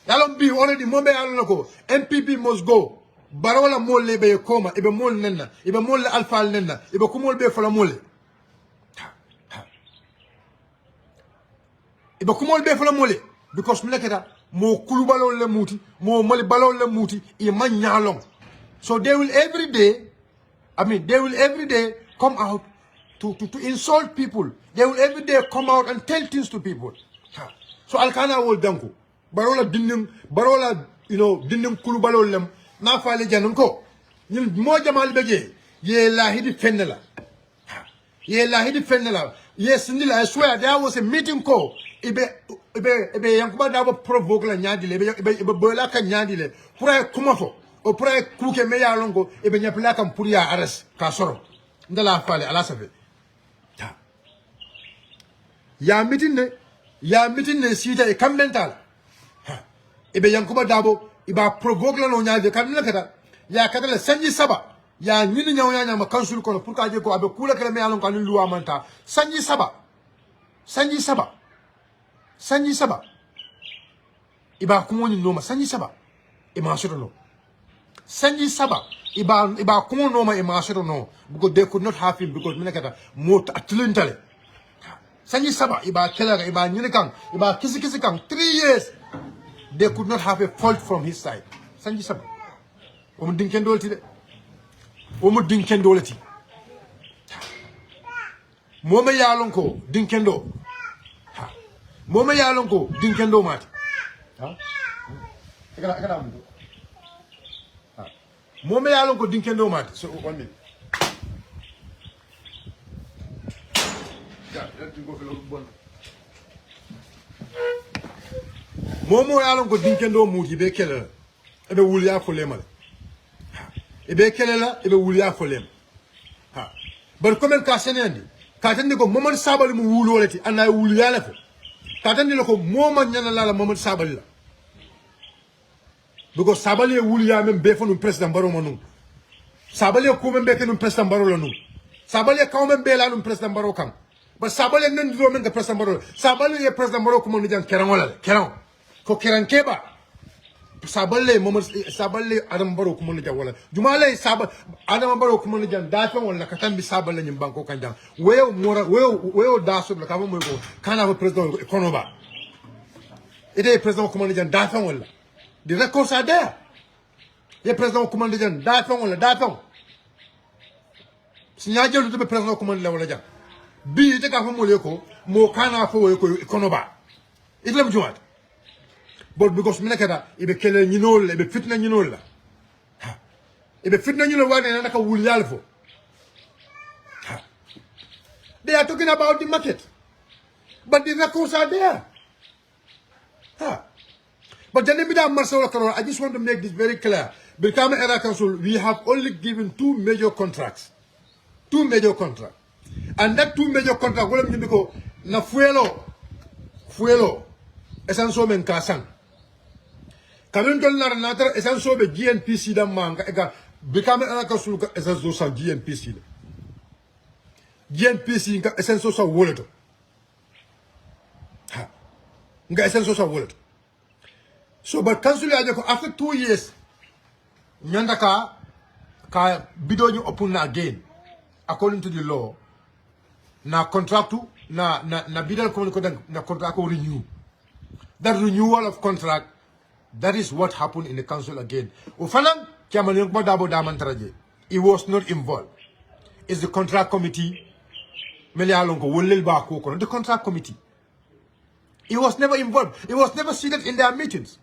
Yalon bi already mombe yalon ko NPP must go. Barola mole be koma ibe mol nenna ibe mol alfa nenna ibe kumol be fala mole. Ibe kumol be fala mole because mleketa mo kulubalo le muti mo mole balol le muti e man nyalong. So they will every day come out to insult people. They will every day come out and tell things to people. So Alkana will danko. Barola dinnim kulubalo lem na fale janunko. Nil mo jamal beje ye lahidi fennela. Ye lahidi fennela. Yes, I swear there was a meeting call. Ibe yankuba dabo provoke la nyadile ibe bola ka nyadile pura kumafo o pura kuke me ya longo ibe nyapela kam puria arrest ka soro ndala fale ala sabe ta ya meeting ne sita e kam mental ibe yankuba dabo iba provoke la no nyadile kan la kata ya kata la sanji saba ya nyini nyawnya nyama council kono pour ka je ko abe kula kala me ya longo anu luwa manta sanji saba iba kumoni noma sanji saba ima shiro no sanji saba iba kumoni noma ima shiro no because they could not have him because minakata mot atlintale sanji saba iba kelaga iba nyinikan iba kisi kan 3 years they could not have a fault from his side sanji saba omo dinkendolti de omo dinkendolati moma yalon ko dinkendo Moma yalon ko dinkendo mati. Ha? Ekana mu. Ha. Moma yalon ko dinkendo mati. So 1 minute. Yeah, let me go for bon. Momo yalon ko dinkendo muti be kelela. Ebe wuliya fo lemal. Ebe kelela ebe wuliya fo lem. Ha. Bar komen ka senandi. Ka tande ko momon sabali mu wulolati anay wuliya la fo. Tatandi lako moma nyana la Mohamed Sabali la. Because Sabali wuli ya men befo no president baro manu. Sabali ko men beke no president baro la nu. Sabali ka men be la no president baro kan. But Sabali nan do men ka president baro. Sabali ye president baro ko mon jan keran wala. Keran. Ko keran keba. Sabali Adam baro ko mon jan wala. Jumale Adam baro ko mon jan dafa wala ka tambi Sabali nyim banko kan jan. Weo daso la ka mo ko kana president Konoba. It is president ko mon jan dafa wala. The records are there. The president ko mon jan dafa wala dafa. Sinyajelu to be president ko mon la wala jan. Bi te ka mo le ko mo kana fo ko Konoba. It lem juat. But because minakata ibe kele nyinol ibe fitna nyinol la. Ibe fitna nyinol wa na ka wulyal fo. They are talking about the market. But the records are there. But then I just want to make this very clear. Brikama Era Council, we have only given 2 major contracts. 2 major contracts. And that 2 major contracts, what I'm going na fuelo, esanso men kasang. Kamin tol na natra esanso be GNPC da manga ega Brikama Era Council ka esanso sa GNPC. GNPC ka esanso sa wallet. Nga esanso sa wallet. So but council after 2 years nyanda ka bido ñu open na again according to the law na contract na bidal ko na contract ko renew. That renewal of contract, that is what happened in the council again. Ufanang chairman yung dabo daman taraje. He was not involved. It's the contract committee. The contract committee. He was never involved. He was never seated in their meetings.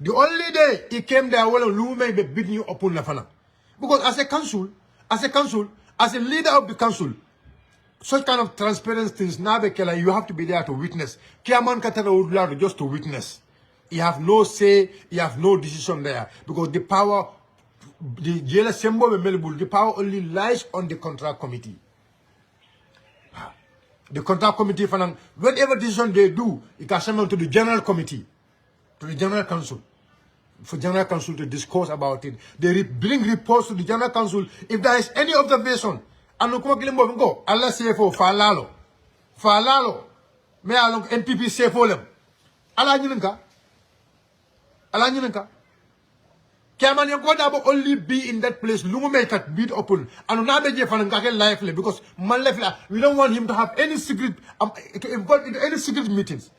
The only day he came there, well, Lume be bidding you upon Lafana. Because as a council, as a leader of the council, such kind of transparent things, you have to be there to witness. Kiaman Katara would love just to witness. You have no say, you have no decision there. Because the power the jela sembo be melbul, the power only lies on the contract committee. The contract committee, whatever decision they do, it can send them to the general committee, to the general council, for general council to discuss about it. They bring reports to the general council if there is any observation. And go, Allah say for falalo, me along NPP say for them. Allah nyinka. Chairman Yankwada only be in that place. Lungu make it beat open. And now they lively because we don't want him to have any secret to involve into any secret meetings.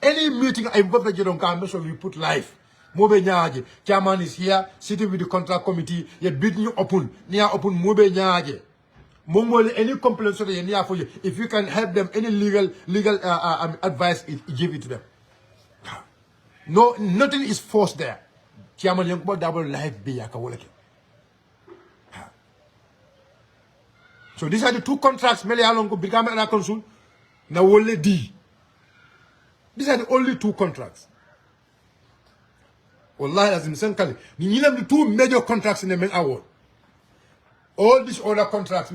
Any meeting involved that you don't come, so we put live. Mobe nyaje. Chairman is here, sitting with the contract committee. Ye beat you open. Near open mobe nyaje. Mongoli any complaints for you. If you can help them, any legal advice, give it to them. No, nothing is forced there. Chairman Youngbo double life be yakawoleke. So these are the two contracts Mele Alongo become a consul. Now only D. These are the only two contracts. Wallahi as in Senkali. The two major contracts in the main award. All these other contracts,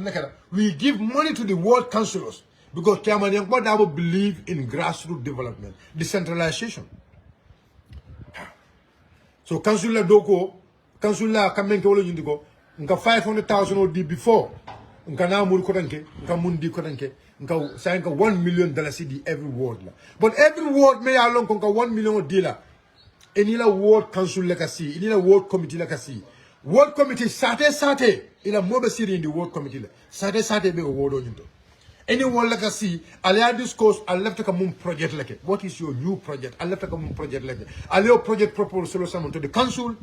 we give money to the world councillors because Chairman Youngbo double believe in grassroots development, decentralization. So councillor doko, councillor kamenke wolo yindiko, nka 500,000 odi before, nka na muri kotanke, nka mundi kotanke, nka sa nka $1 million cedi every ward la. But every ward may along nka $1 million dealer. Enila ward council lekasi, enila ward committee lekasi. Ward committee sate, ila mobe siri in the ward committee la. Sate be award on yindo. Anyone like I see, I discourse, I left a moon project like it. What is your new project? I left a moon project like it. I left project proposal to the council.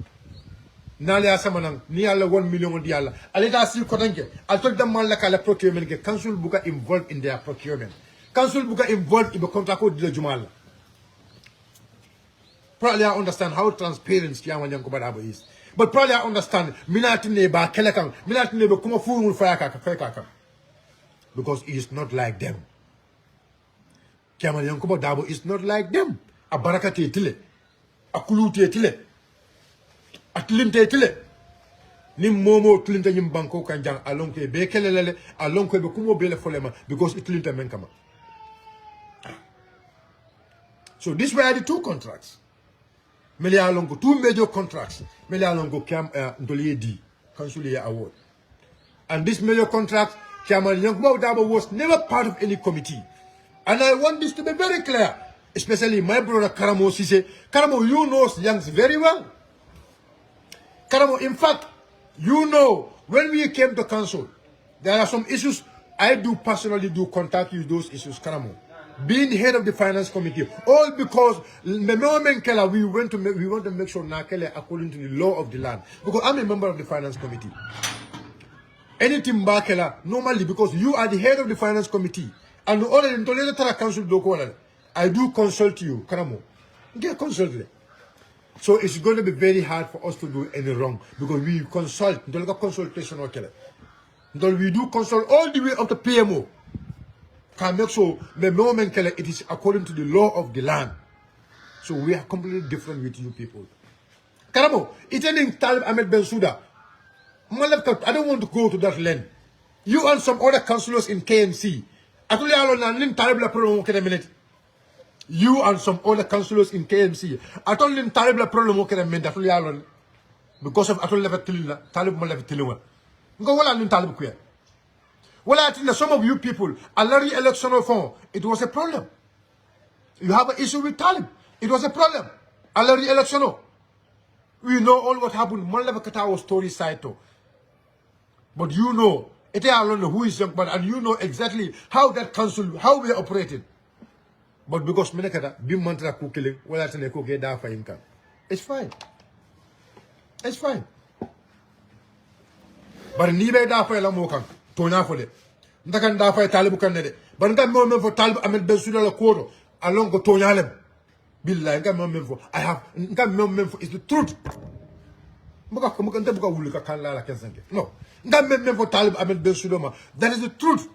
Nalia Samanang, nearly 1 million of the Allah. I let us see Kodanke. I told them man like a procurement, council buka involved in their procurement. Council buka involved in the contract with the Jumal. Probably I understand how transparent Yaman Yankobadabo is. But probably I understand Minati neighbor Kelekang, Minati neighbor Kumafu will fire kaka. Because he is not like them. Chairman Yankuba Dabo is not like them. A barakate tile, a kulute tile, a tlinte tile. Nim momo tlinte nim banko kanjang along ke bekelele along ke bekumo bele folema because it tlinte menkama. So these were the two contracts. Mele alongo two major contracts. Mele alongo cam ndoliye D Councilier Award. And this major contract Chairman Yankuba Dabo was never part of any committee. And I want this to be very clear. Especially my brother Karamo Sise. Karamo, you know Yanks very well. Karamo, in fact, you know, when we came to council, there are some issues I do personally contact you those issues, Karamo. Being head of the finance committee, all because we want to make sure Nakele according to the law of the land. Because I'm a member of the finance committee. Anything bakela normally because you are the head of the finance committee and the other in Toledo Council do I do consult you, Karamo. Get consulted. So it's going to be very hard for us to do any wrong because we consult. Consultation we do consult all the way up to PMO. Can make sure it is according to the law of the land. So we are completely different with you people. Karamo, it's ending Talib Ahmed Bensouda. I don't want to go to that land. You and some other councillors in KMC. You and some other councillors in KMC. I told them terrible problem because of Talib Malavitilua. Go on Talib Queer. Well, I think that some of you people, already election of phone, it was a problem. You have an issue with Talib. It was a problem. Already election. We know all what happened. Malava was story side too. But you know, who is young, and you know exactly how that council, how we operated. But because Menekata, Bim Mantra cooking, well, I think cook da for income. It's fine. It's fine. But Nibe da for Lamokan, Tona for it. Nakan da for Talibukan, but I got moment for Talib Ahmed Bensouda quarter, along go Tonalem. Bill, I got moment for, I have, got moment for, it's the truth. No. That is the truth.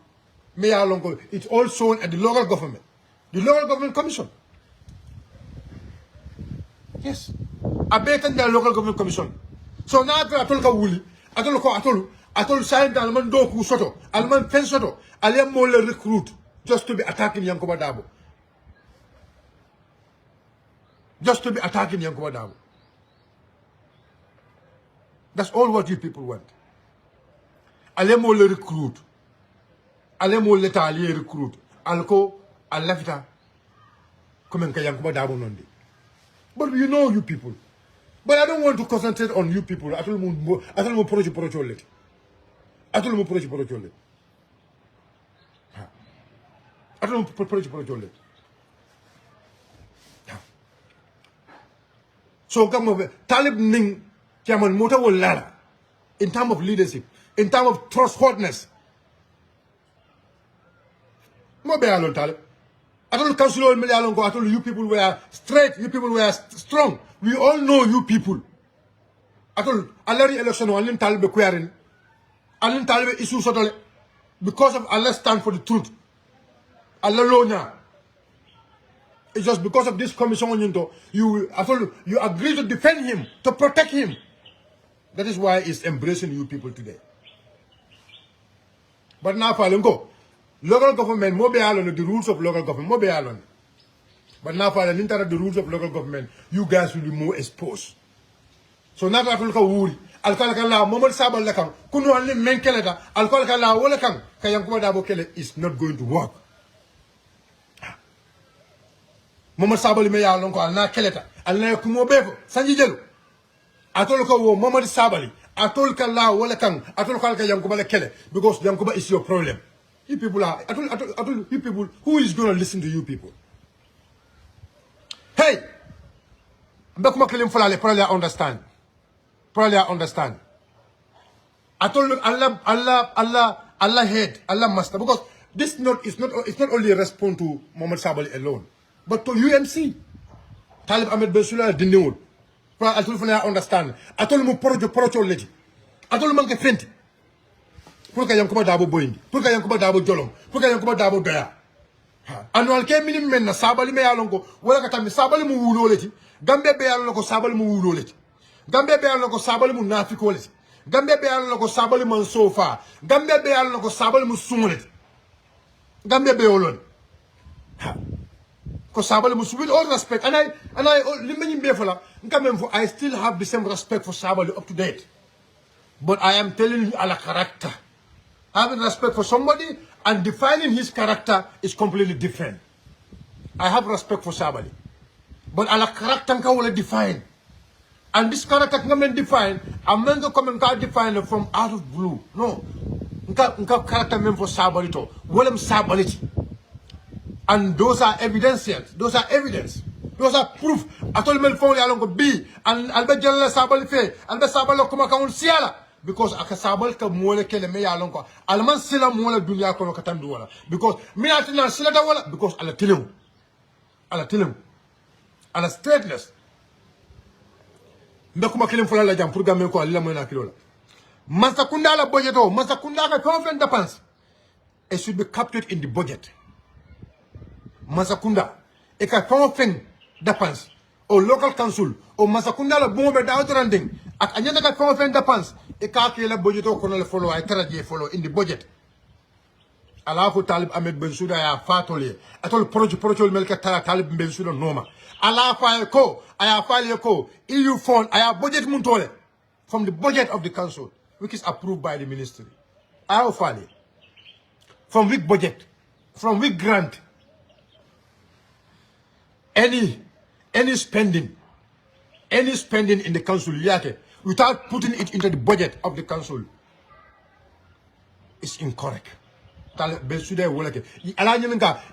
It's all shown at the local government. The local government commission. Yes. I bet in the local government commission. So now atol ka wuli atol sign alman do ku soto alman fen soto alem mo le recruit just to be attacking Yankuba Dabo. Just to be attacking Yankuba Dabo. That's all what you people want. Alem mo le recruit. Alem mo le tali recruit. Alko alafita comme ka Yankuba Dabo nondi. But you know you people. But I don't want to concentrate on you people. Atol mo projo let. Atol mo projo let. Atol mo projo let. So come over. Talib ning chairman mota will lala in terms of leadership, in terms of trustworthiness. Mo be alon Talib. Atol council me alon go atol you people were straight, you people were strong. We all know you people. Atol alari election alin Talib kwerin. Alin Talib issue sotole because of Allah stand for the truth. Allah lonya. It's just because of this commission you agree to defend him, to protect him. That is why it's embracing you people today. But now Falengo, local government mo be alone the rules of local government mo be alone. But now for the rules of local government, you guys will be more exposed. So now that wuri alkalkala momol sabal lakam kunu anli menkeleta alkalkala wala kam kayankuba dabo kele is not going to work. Momol sabal me yalon ko alna keleta alna kumo befo sanji jelu atol ko wo momol sabali atol kala wala kam atol kalka yankuba kele because yankuba is your problem. You people are atol you people who is going to listen to you people? Hey, Bekuma Kilim Fulale, probably understand. Probably understand. I told you Allah head, Allah master, because this it's not only a response to Muhammad Sabali alone, but to UMC. Talib Ahmed Bensula Dinul. I told you understand. I told you projo legi. I told you manke fenti. Purka Yankuba Dabo Boeing, Purka Yankuba Dabo Jolom, Purka Yankuba Dabo Daya. Annual came in na sabali me alongo wala katami sabali mu wuloleti gambe be alongo sabali mu wuloleti gambe be alongo sabali mu nafikoleti gambe be alongo sabali mu sofa gambe be alongo sabali mu sumoleti gambe be olon ko sabali mu with all respect and I limani be fola ngam for I still have the same respect for sabali up to date, but I am telling you ala character. Having respect for somebody and defining his character is completely different. I have respect for Sabali, but ala character can only define, and this character can define. I'm not going to come and define it from out of blue. No, nka character meant for Sabali to. Well, Sabali, and those are evidentials. Those are evidence. Those are proof. I told me phone along B and I'll be jealous Sabali fe and the Sabali come account siala. Because akasabal ka mole kele me yalon ko alman sila mole dunya ko katandu wala because me atina sila da wala because ala tilim ala straightness ndakuma kilim fula la jam pour gamen ko alla moyna kilo la masakunda la budgeto masakunda ka confident dépense it should be captured in the budget. Masakunda e ka confident dépense au local council au masakunda la bombe da outranding ak anyana ka confident dépense e ka ke la budgeto ko le follow ay traje follow in the budget. Ala ko Talib Ahmed Bensouda ya fatole atol projet mel ka Talib Bensouda noma ala fa ko aya file ko EU fund aya budget mun tole from the budget of the council which is approved by the ministry. Aya file from which budget, from which grant, any spending in the council without putting it into the budget of the council is incorrect.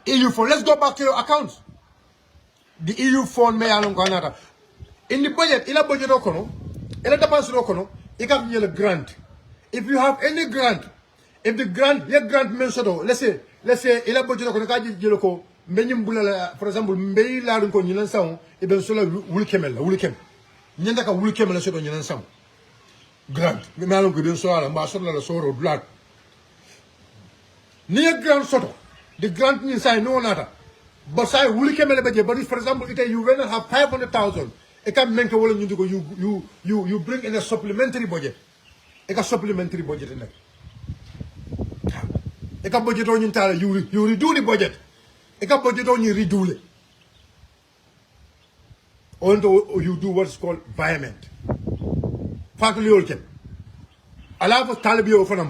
EU fund, let's go back to your accounts. The EU fund may in the budget, in a budget okono, in a depense okono, you can get a grant. If you have any grant, if the grant, your grant mentioned, let's say in a budget okono, for example, mbei la ko nyinan saw e ben sola wulkem nyanda ka wulkem la soto nyinan saw grant mi malon ko ben sola mba sola la soro dlat ni grant soto the grant ni say no nata but say wulkem le beje but if for example you will have 500,000 It can make a you bring in a supplementary budget. It a supplementary budget in it. It a budget on you redo the budget. It a budget on you redo it. Or you do what's called environment. Faculty okay. Allow for Talibio for them,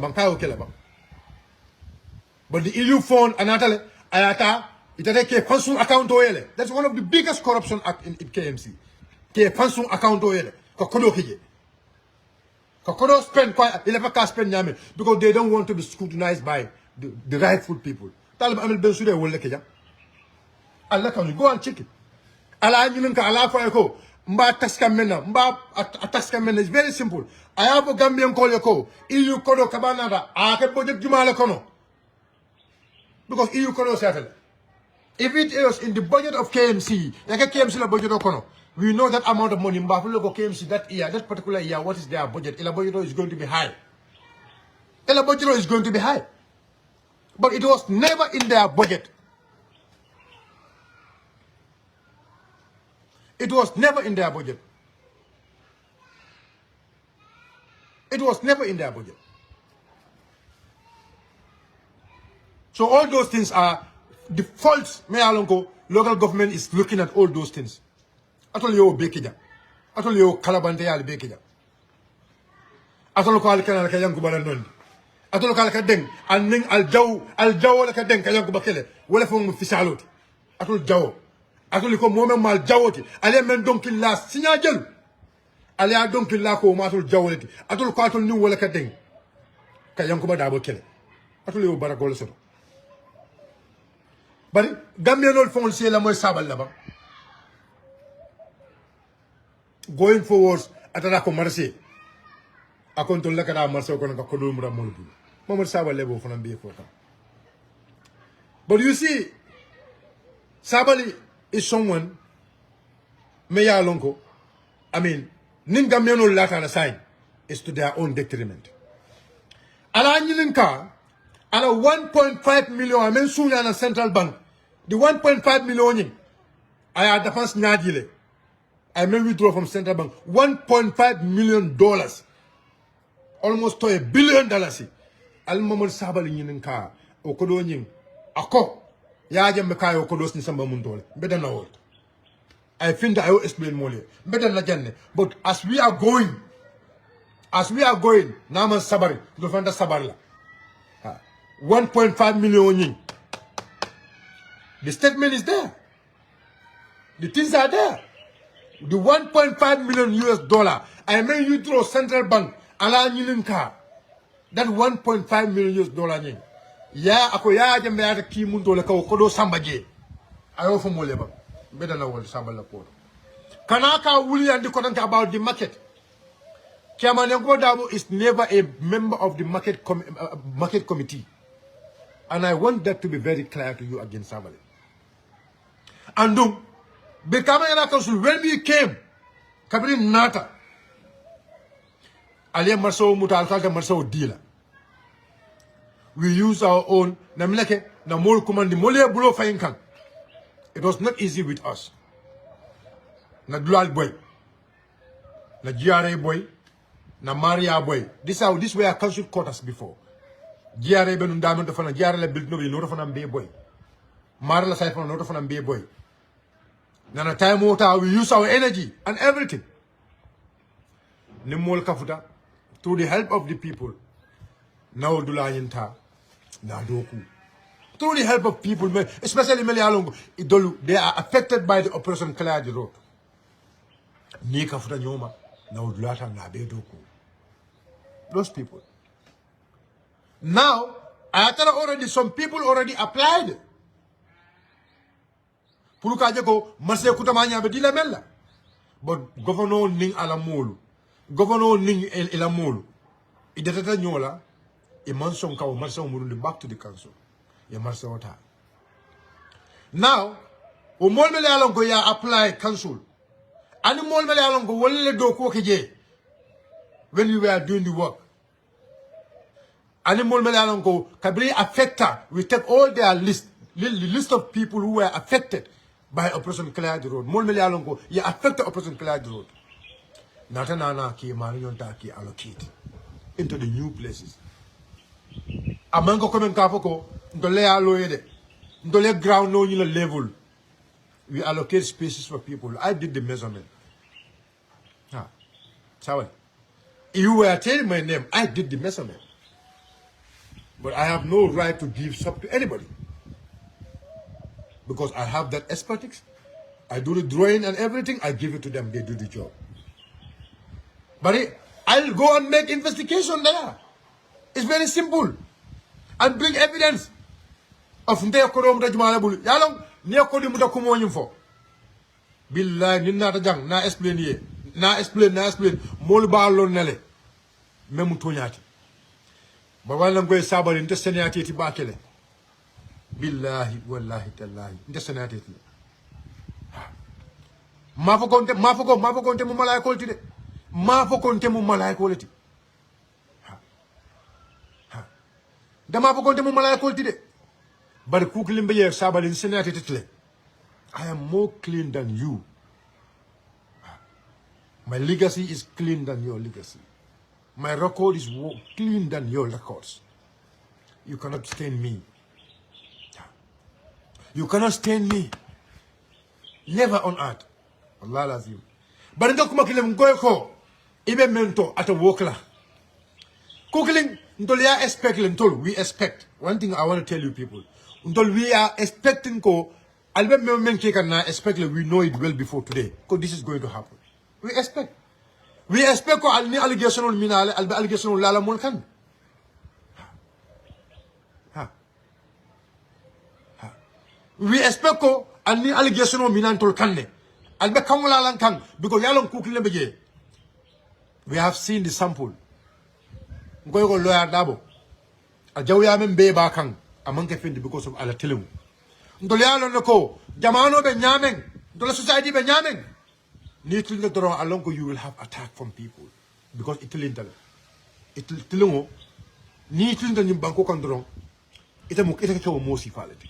but the EU fund anatale ayata itake pension account oele. That's one of the biggest corruption act in KMC. Ke pension account oele. Kokodo kije. Kokodo spend quite 11 spend nyame because they don't want to be scrutinized by the rightful people. Talib Amel Bensude will lekeja. Allah can you go and check it. Allah nyinka Allah for eko. Mba taska mena, mba taska mena is very simple. I have a Gambian call yako. EU kodo kabanada. Ake budget jumala kono. Because EU kono settle. If it is in the budget of KMC, like a KMC la budget kono, we know that amount of money. Mba logo KMC that year, that particular year, what is their budget? Ila budget is going to be high. Ila budget is going to be high. But it was never in their budget. It was never in their budget. It was never in their budget. So all those things are the faults. Local government is looking at all those things. Atoli yo bekija. Atoli yo kalabante yali bekija. Atolo ko alkana ka yangu balanon. Atolo ka deng al jaw la ka deng ka yangu bakele wala fo mu fisalot. Atol jaw. Atoli ko momen mal jawoti. Ale men donc la signa jël. Ale a donc la ko ma atol jawolati. Atol ko atol ni wala ka deng. Ka yangu ba dabo kele. Atoli yo barakol soto. But Gambian font c'est la moy sabal là-bas. Going forward, atara ko marché. Akon to lakara marché ko ko do mura moldu. Mamad sabal lebo fona biye fota. But you see, Sabali is someone meya lonko. I mean, nin Gambian lata na sign is to their own detriment. Ala nyilinka ala 1.5 million amen sunya na central bank. The 1.5 million I had advanced Nadile. I may withdraw from central bank $1.5 million. Almost to $1 billion. Al moment sabali nyininka okodo nyin ako ya jembe kay okodo sin samba mundole. Better na word. I think that I will explain more. Better na jenne. But as we are going, naman sabari, do fanda sabarla. 1.5 million yin. The statement is there. The things are there. The 1.5 million US. I may you throw central bank ala nyilinka. That 1.5 million US yin. Ya ako ya jambe ata ki mundo le ka kodo sambaje. Ayo fo mo leba. Better na wol sambala ko. Kanaka wuli and the about the market. Chairman Dabo is never a member of the market committee. And I want that to be very clear to you again, Sabali. And becoming an council, when we came, Kabri Nata, Alia Marso Mutal Marso dealer. We use our own Namleke, Namol Command, the Molia Bulo Fainkan. It was not easy with us. Na Dual boy, na GRA boy, na Maria boy. This were our council quarters before. GRA benun diamond of an GRA built no of be boy. Marla Siphon not of an be boy. Nana time water, we use our energy and everything. Nimol Kafuta, through the help of the people, now Dulayinta, Nadoku. Through the help of people, especially Melialongo, they are affected by the Operation Kaladi Road. Nika Futa Nyoma, now Dulata Nabedoku. Those people. Now, some people already applied. Pulukajeko, Mase Kutamanya Bedila Mella. But Governor Ning Alamolu, Governor Ning Elamolu, Idata Nyola, a Manson Cow, Marson Murundi back to the council. Now, Umol Melalongo ya apply council. And Umol Melalongo will do Koke when we were doing the work. Animal Melalongo, Kabri affected. We take all their list of people who were affected by Operation Clear the Road. Mol Melialongo, you affect the Operation Clear the Road. Natanana ki Marion ki allocate into the new places. Amango komen kapoko, ndole aloede, ndole ground no in level. We allocate spaces for people. I did the measurement. Sorry. You were telling my name, I did the measurement. But I have no right to give sub to anybody. Because I have that expertise. I do the drawing and everything, I give it to them, they do the job. But I'll go and make investigation there. It's very simple. And bring evidence of Ndekorom Rajmalabul. Yalong, Neokodi Mutakumo for. Billahi, Nina Rajang, na explain ye. Na explain, Molba Lonele. Memutonyati. But while I'm going to Sabar in the Senate, Bakele. Billahi, wallahi, tallahi. In the Senate. Mafo conte Mumalai quality. Mafo conte Mumalai quality. The Mafo conte Mumalai quality. But Kukilimbe Sabar in Senate. I am more clean than you. My legacy is clean than your legacy. My record is more clean than your records. You cannot stain me. You cannot stain me. Never on earth. Allah loves you. But in the Kumakilem Goyko, even mento at a wokla. Cooking, Ndolia expect, we expect. One thing I want to tell you people. Until we are expecting ko, Albert Menke and I expect we know it well before today. Because this is going to happen. We expect. We expect ko alni allegation on minale, alba allegation on lala molkan. We expect ko alni allegation on minan tolkanne. Alba kamula lankang because yalong cooking lebege. We have seen the sample. Ngoy ko lawyer dabo. A jawya men be ba kang among fendi because of alatelum. Ndolialo noko jamano be nyameng, ndola society be nyameng. Need to draw along you will have attack from people because it tilungo need to the banko kandrong it a mosi quality.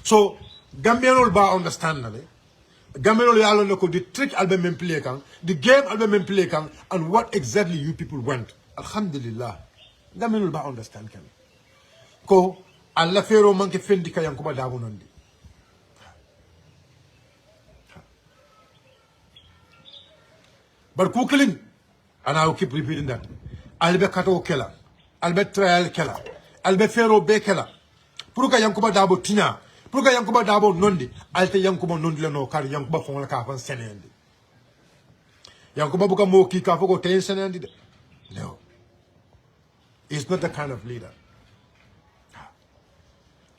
So Gambian ba understand na Gambian yalo noko the trick album play kang the game album play kang and what exactly you people want. Alhamdulillah Gambian ba understand kan ko alla fero manke fendi kayang ko ba dabo nondi. But cooking, and I will keep repeating that. Albe kato kela, albe trial kela, albe fero be kela. Puruka yankuba dabo tina, puruka yankuba dabo nondi, alte yankuba nondi la no kari yankuba fonga kafan senendi. Yankuba buka moki kafoko ten senendi. No. He's not the kind of leader.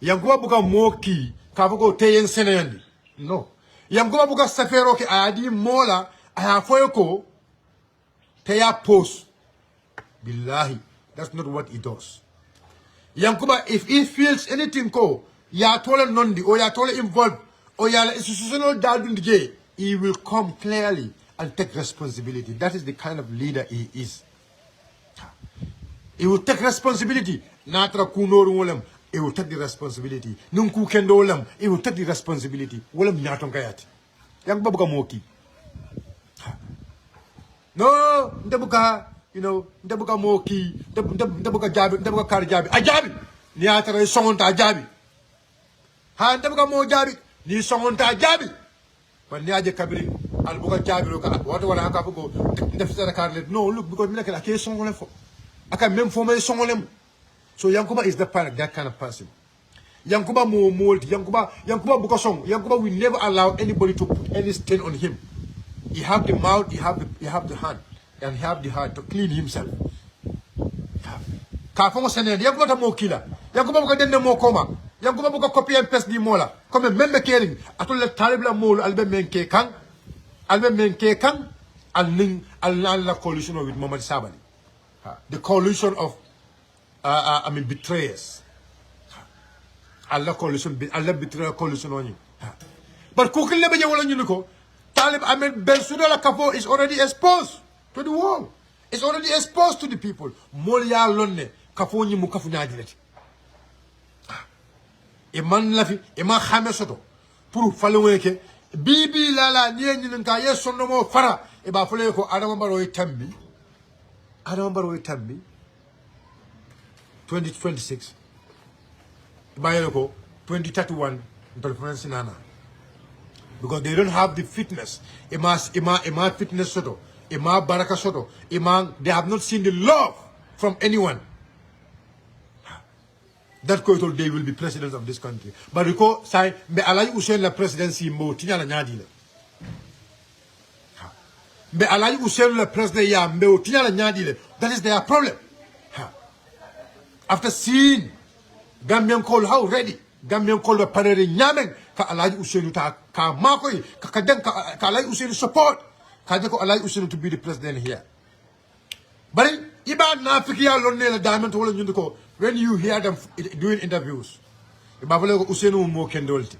Yankuba buka moki kafoko ten senendi. No. Yankuba buka safero ki adi mola ayafoyoko Teya post. Billahi. That's not what he does. Yankuba, if he feels anything ko, ya tole nondi, or ya tole involved, or ya institutional dadun, he will come clearly and take responsibility. That is the kind of leader he is. He will take responsibility. Natra kunoru wolem, he will take the responsibility. Nunku kendo wolem, he will take the responsibility. Wolem nyaton kayati. Yankuba buka moki. No, ndebuka, ndebuka moki, ndebuka jabi, ndebuka kari jabi. Ajabi! Ni atara songonta ajabi. Ha, ndebuka mo jabi, ni songonta ajabi. But ni aje kabiri, albuka jabi loka, watu wana haka fuko, ndefisara karle. No, look, because mina kela, ake songole fo. Aka mem fo me songole. So Yankuba is that kind of person. Yankuba mo mold, Yankuba buka song. Yankuba will never allow anybody to put any stain on him. He have the mouth, he have the hand, and he have the heart to clean himself. Kafongo senende, yankuba ta mo kila, yankuba buka dende mo koma, yankuba buka copy and paste di mola. Comme membe kering, atole talibla molo albe menke kang, al coalition with Muhammad Sabali. The coalition of, betrayers. Allah betrayer coalition on you. But cooking lebe wala nyuko. Talib Ahmed Bensouda Kafo is already exposed to the world. It's already exposed to the people. Molia Lonne, Kafo Nyimu Kafunajileti. e man lafi e ma xame soto pour faloweke bibi lala ni ni ka yeso no mo fara e ba fole ko adama baro e tambi 2026 ba yelo ko 2031 interference nana because they don't have the fitness ima fitness soto ima baraka soto they have not seen the love from anyone that koitol they will be president of this country but ko say be alay usen la presidency mo tinyala nyadi le be alay usen la president ya mbe tinyala nyadi le that is their problem after seeing Gambian call how ready Gambian call the parade nyamen ka alay usen ta ka makoy ka kadan ka alay usen support ka ko alay usen to be the president here but iba na fikiya lonne la diamond wala ñund ko when you hear them doing interviews iba fele ko usenu mo kendolti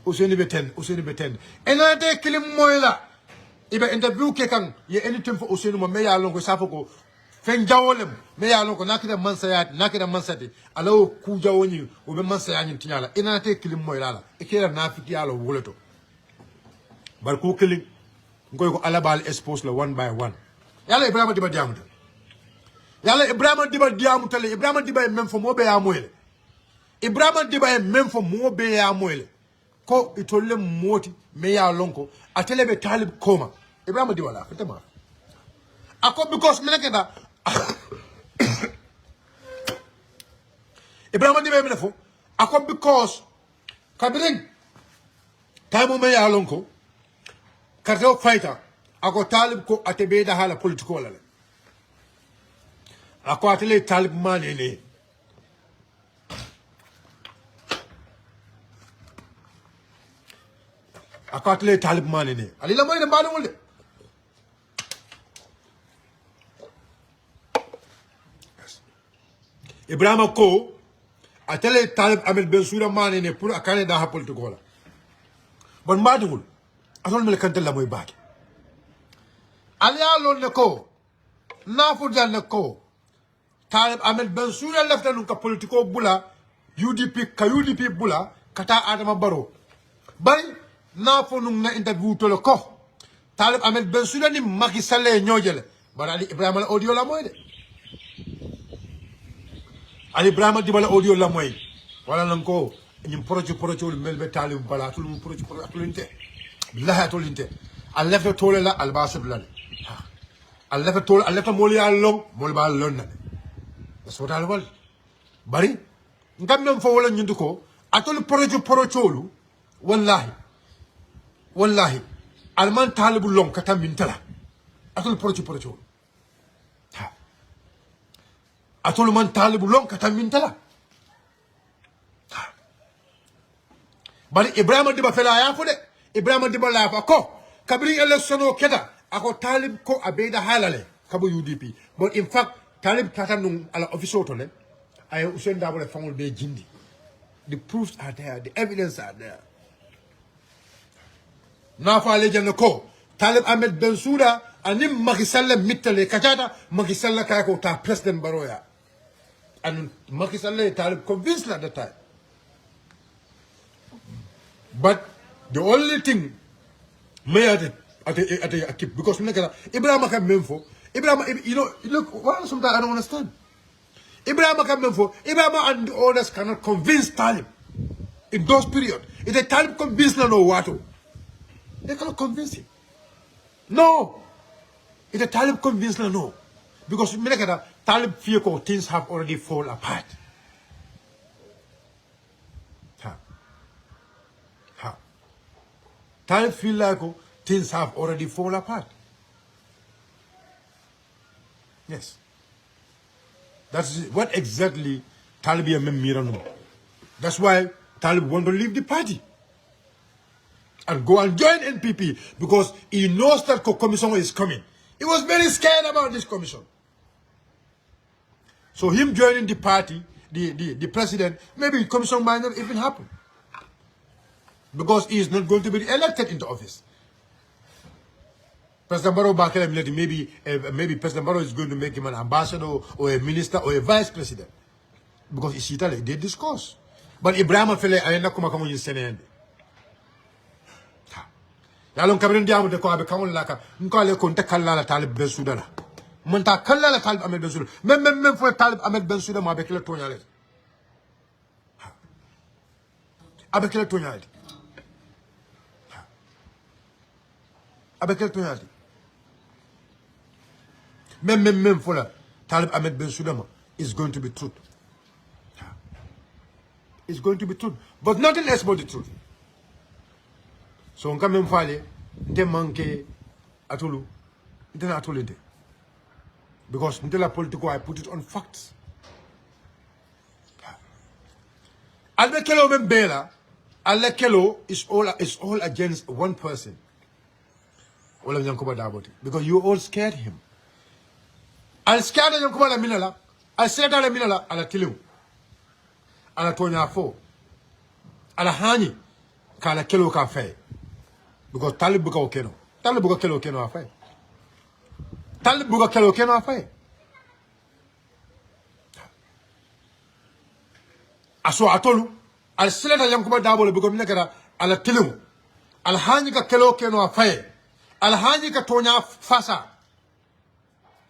usenu be 10 enate kilim moyla iba interview ke kan ye anything for usenu mo me ya lon ko safo ko fen jawolem me ya lon ko nakida mansati alaw ku jawoni o be mansaya nyin tinyala enate kilim moyla la ikela na fikiya lo woleto bar ko kilim ngoy ko alabal expose la one by one yalla ibrahima diba diamu yalla ibrahima diba diamu tale ibrahima diba même fo mo be ya moyle ibrahima diba même fo mo be ya moyle ko itolle moti me ya lonko atele be talib koma ibrahima diba la fatama ako because menekeda ibrahima diba me fo ako because kabirin tamo me ya lonko karto fighter ako talib ko atebe da hala politiko la ako atele talib manene ako atele talib manene ali la moy de mbalo wolde ibrahima ko atele talib Ahmed Bensouda manene pour akane da hala politiko la bon madul atol mel kantel la moy baaki aliya lon ne ko nafu dal ne ko Talib Ahmed Bensouda lefta nun ka politiko bula UDP bula kata Adama Barrow bari nafu nun na interview to le ko Talib Ahmed Bensouda ni Macky Sall ñojele bari Ali Ibrahima la audio la moy de Ali Ibrahima di bala audio la moy wala nan ko ñim projet melbe Talib bala tul mu projet atulinte billahi atulinte al lefta tole la al basib la al lefta moli ya long mol ba lon na that's what I want bari ngam nam fo wala ñundu ko atol projet wallahi alman Talibu long kata min tala atol projet ha atol man Talibu long kata min tala bari Ibrahima diba fela ya fo de Ibrahima diba la fa ko kabri election o keda ako Talib ko abeda halale kabo UDP but in fact Talib kata nung ala office otole ay Usain Dabole fangol be jindi the proofs are there the evidence are there na fa le jang ko Talib Ahmed Bensouda anim Macky Sall mitale kachata Macky Sall kay ko ta president Baroya and Macky Sall Talib convinced at the time but the only thing may at because Ibrahima can memfo Ibrahima, you know, look, well, sometimes I don't understand. Ibrahima can memfo Ibrahima and the others cannot convince Talib in those periods. If the Talib convince no what, they cannot convince him. No. If the Talib convince no, because Talib fear things have already fall apart. Talib feel like things have already fall apart. Yes. That's what exactly Talib Mirano. That's why Talib want to leave the party and go and join NPP because he knows that commission is coming. He was very scared about this commission. So him joining the party, the president, maybe commission might not even happen because he is not going to be elected into office. President Barrow maybe President Barrow is going to make him an ambassador or a minister or a vice president because they discuss. But Ibrahim fele ayenda kuma kamu yinsenende. Yalon kabrin diamu de ko abe kamul laka nko le ko nte kallala talib ben sudala. Monta kallala talib Ahmed Ben Souda. Même fo talib Ahmed Ben Souda mo avec le toñale. Avec le toñale. Avec le toñale. Même for la Talib Ahmed Ben Souda is going to be truth. It's going to be truth. But nothing else but the truth. So on même fale, nte manque atulu, nte na atulu nte. Because nte la politico, I put it on facts. Albe kelo même bela, alle kelo is all against one person. All of Yankuba Daboti. Because you all scared him. Al scared Yankuba la minala, al scared la minala, ala tilu. Ala tonya fo. Ala hani, ka ala kelo ka fay. Because Talib buka okeno. Talib buka kelo okeno afay. Talib buka kelo okeno afay. Aso atolu, al scared Yankuba Dabole because minakara ala tilu. Al hani ka kelo okeno afay. Alhaji ka tonya fasa.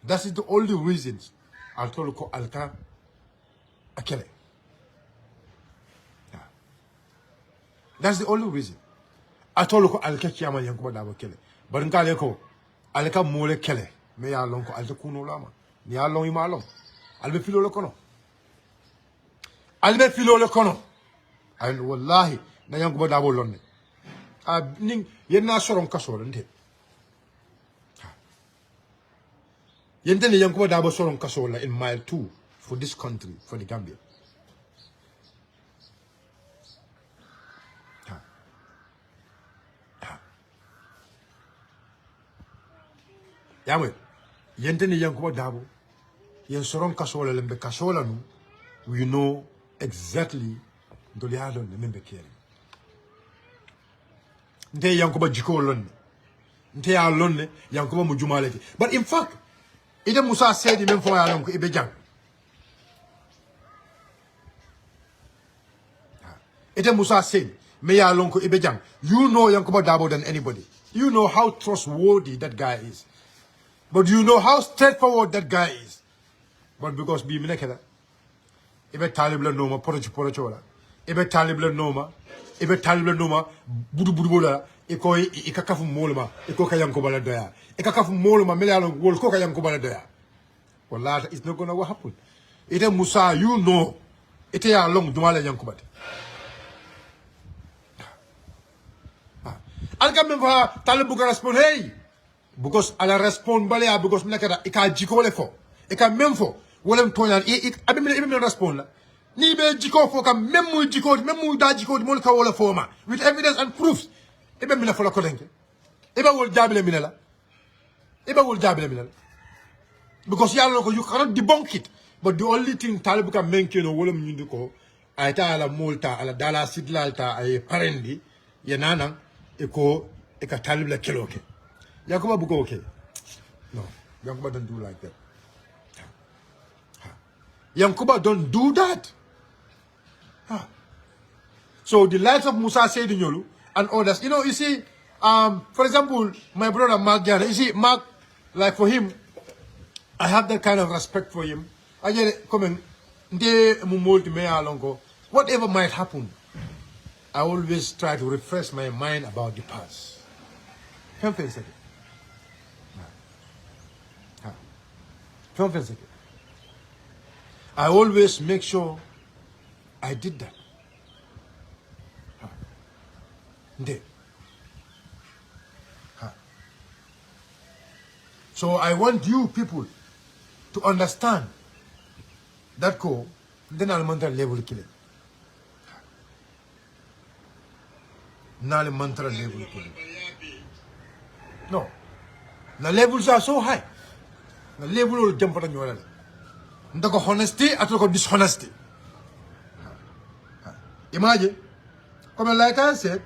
That is the only reasons. I'll tell you alka akele. That's the only reason. I told you alka kiyama yankuba dabo kele. But nkale ko alka mole kele. Me ya lon ko alta kuno lama. Ni ya lon ima lon. Albe filo le kono. Albe filo le kono. And wallahi na yankuba dabo lonne. Ning yenna soron kaso nde. Yentene Yankuba Dabo Soron Kasola in mile 2 for this country, for the Gambia. Yamwe, Yentene Yankuba Dabo, Yen Soron Kasola Lembe Kasola nu, we know exactly the Liadon the member caring. Nte Yankuba Jiko Lone, Nte Alone, Yankuba Mujumaleti. But in fact, ite Musa said even for along ibejang. Ite Musa said, me along ibejang. You know Yankuba Dabo than anybody. You know how trustworthy that guy is. But you know how straightforward that guy is. But because be minekeda, ibe talib la noma porochola. Ibe talib la noma, budu bola. Iko ikakafu moluma iko kayankuba la doya ikakafu moluma melalo wol ko kayankuba la doya wallahi it's not gonna happen. Ite Musa, you know ite ya long dumala yankuba alka memfa talibu ka respond hey because ala respond balea because minakada ika jiko le fo ika memfo wolem tonya abi me respond la ni be jiko fo ka memu da jiko mo ka wala fo ma with evidence and proofs. Ebe mina fola kolenke. Ebe wol jabile minela. Because you cannot debunk it. But the only thing Talibu can make you know wolem nyundi ko aita ala multa ala dala sidlalta ay parendi yenana eko eka Talib la keloke. Yankuba buko okay. No, Yankuba don't do like that. Yankuba don't do that. So the likes of Musa Seydinyolu and others, you know, you see, for example, my brother Mark Jana, you see, Mark, like for him, I have that kind of respect for him. I get coming, whatever might happen, I always try to refresh my mind about the past. I always make sure I did that. So I want you people to understand that then I'll mantra level kill it. Now mantra level kill it. No. The levels are so high. The level will jump on your level. The honesty or dishonesty. Imagine, come like I said,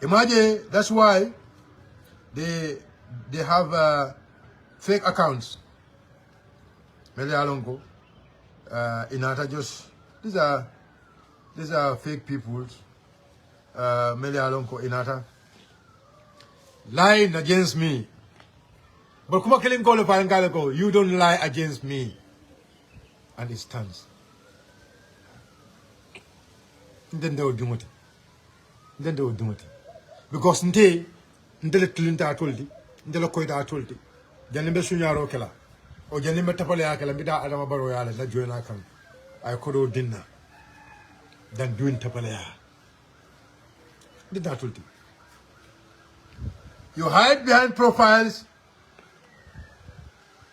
imagine that's why they have fake accounts. Mele alongo inata just these are these are fake people. Mele alonko inata lying against me. But kuma killing call of you don't lie against me. And it stands. Then they will do it. Then they will do it. Because nte le tulinta atoldi, nte le koida atoldi. Janimbe sunyaro kela. O janimbe tapale akela bida adama baro yale na joina kan. I kodo dinna. Than doing tapale ya. Did that atoldi. You hide behind profiles.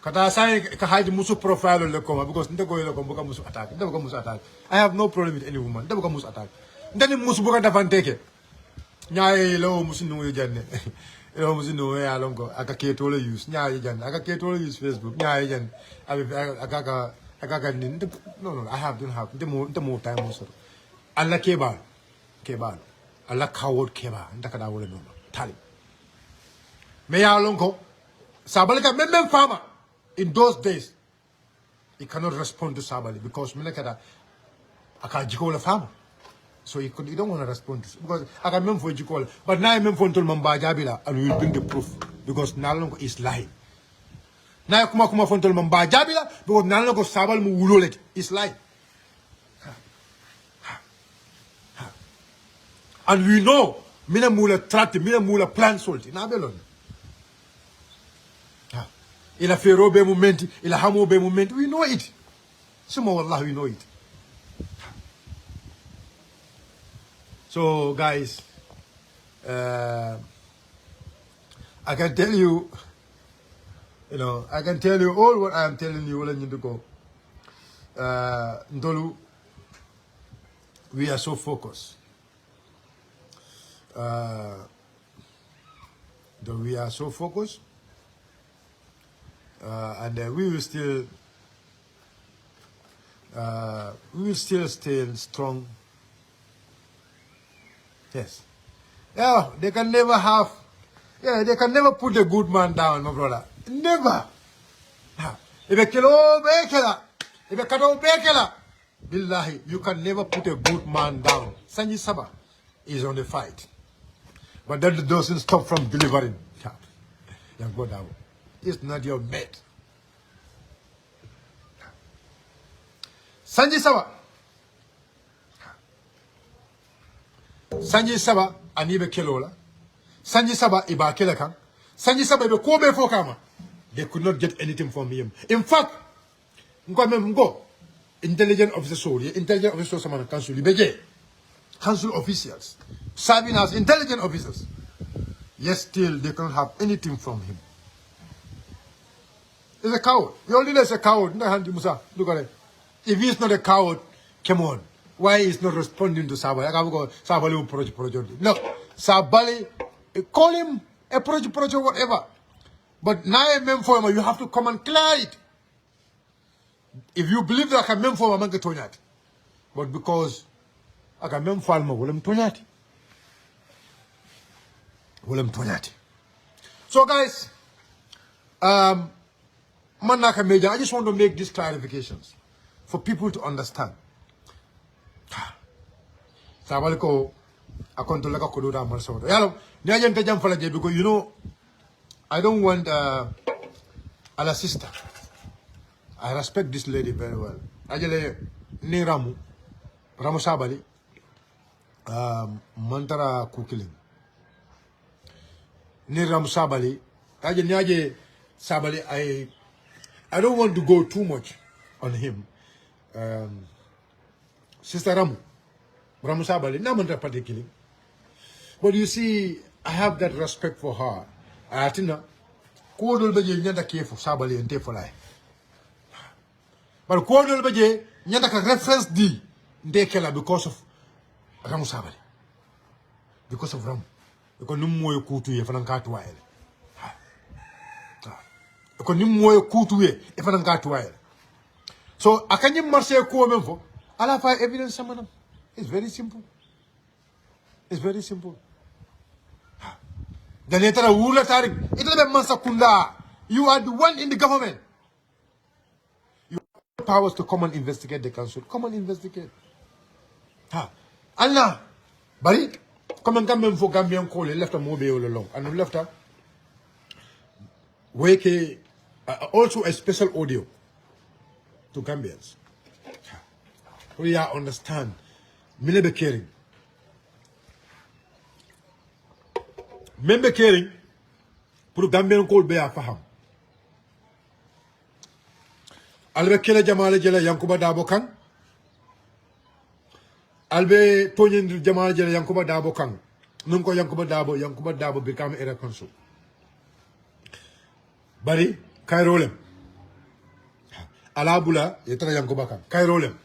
Kata sai ka hide musu profile le koma because nte go le koma buka musu attack. Nte buka musu attack. I have no problem with any woman. Nte buka musu attack. Nte musu buka davanteke. Nyai lo musu no janne. Lo musu no ya longo aka keto le use. Nyai janne aka keto le use Facebook. Nyai janne aka no don't have. Nte mo time musu. Allah kebal. Allah coward keba. Nte kada wole no. Tali. Me ya longo sabalika memem farmer. In those days, he cannot respond to Sabali because Melekada Akajikola farmer. So he don't want to respond to because I can remember for Jikola. But now I remember for Mamba Jabila and we will bring the proof because Nalongo is lying. Now I come from Mamba Jabila because Nalongo Sabal Mulolet is lying. And we know Mina Mula trapped, Mina Mula plant salt in Abelon. Ila fero be momenti, ila hamo be momenti. We know it. Suma wallah, we know it. So guys, I can tell you, I can tell you all what I am telling you. Ndolu, we are so focused. We are so focused. And we will still stay strong. Yes. Yeah, they can never put the good man down, my brother. Never. Billahi, you can never put a good man down. Sanji Saba is on the fight. But that doesn't stop from delivering. Yeah, go down. It's not your mate. Sanji Saba anibe kelola. Sanji Saba iba kelekam. Sanji Saba ibe kobe fokama. They could not get anything from him. In fact, intelligent officers sama council ibeje. Council officials serving as intelligent officers. Yes, still they cannot have anything from him. He's a coward. Your leader is a coward. Look at it. If he's not a coward, come on. Why is not responding to Sabali? No. Sabali, call him a project, whatever. But now a member, you have to come and clear it. If you believe that I can member, I'm going to turn it. But because I can member, I'm going to turn it. So guys, Manaka Media, I just want to make these clarifications for people to understand. Sabaliko, I can't do that myself. Because I don't want a sister. I respect this lady very well. Ajale ni Ramu Sabali, Mantara Kukiling. Ni Ramu Sabali, Ajale Sabali, I don't want to go too much on him. Sister Ramu Sabali, Namanta particularly. But you see, I have that respect for her. I think Kodol Baje Nyanda care for Sabali and Tefolai. But Kodol Baje Nyanda can reference D Ndekela because of Ramu Sabali. Because of Ramu. Because no more kutu ye Fanankatu Wild. Because no more kutu ye Fanankatu Wild. So, I can't marshal Kuomemfo. I'll find evidence. It's very simple. It's very simple. The letter of Wula Tarik, you are the one in the government. You have powers to come and investigate the council. Come and investigate. ha Allah bari comme Gambian for Gambian call left a mobile all along and left her wake also a special audio to Gambians. We are understand. Member caring. Member caring. Pour Gambian call be a faham. Albe kele jamale jela Yankuba Dabo Kang. Albe Tonyin Jamal jela Yankuba Dabo Kang. Nunko Yankuba Dabo become era consul. Bari Kairolem. Alabula yetara Yankuba Kang. Kairolem.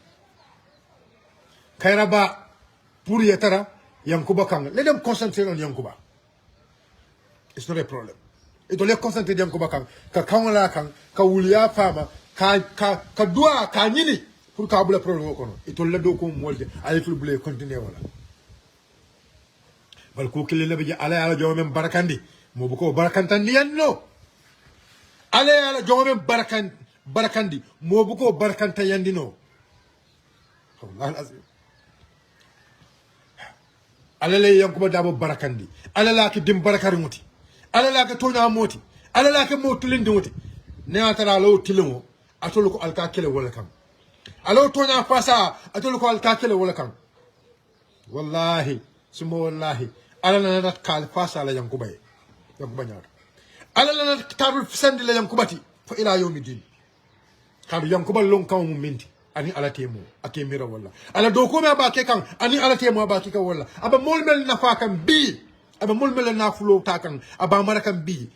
Kairaba Puri yetara Yankuba Kang. Let them concentrate on Yankuba. It's not a problem. It only concentrate Yankuba Kang. Ka Kangala Kang, ka Wulia Farmer, ka Dua, ka Nini. Pour Kabula problem. It will let do come molde. I will be continue. Bal Kukili Nabi Ala Jomem Barakandi. Mobuko Barakantandi no. Ale Jomem Barakandi. Mobuko Barakantayandino. Alele Yankuba Dabo Barakandi. Alala ki dim Barakarimuti. Alala ki Tonya Moti. Alala ki Motulindi. Neatara low Tilimo. Atoluko Alkakele welcome. Alo Tonya Fasa. Atoluko Alkakele welcome. Wallahi. Sumo Wallahi. Alala not call Fasa la Yankuba. Yankuba Nyar. Alala not Taru Sandi la Yankubati. For Ila Yomidin. Kabi Yankuba long come minti. Ani alatemo akemira wala ala dokome abake kan ani alatemo abake kan wala aba molmel nafa kan bi aba molmel na fulo ta kan aba marakan bi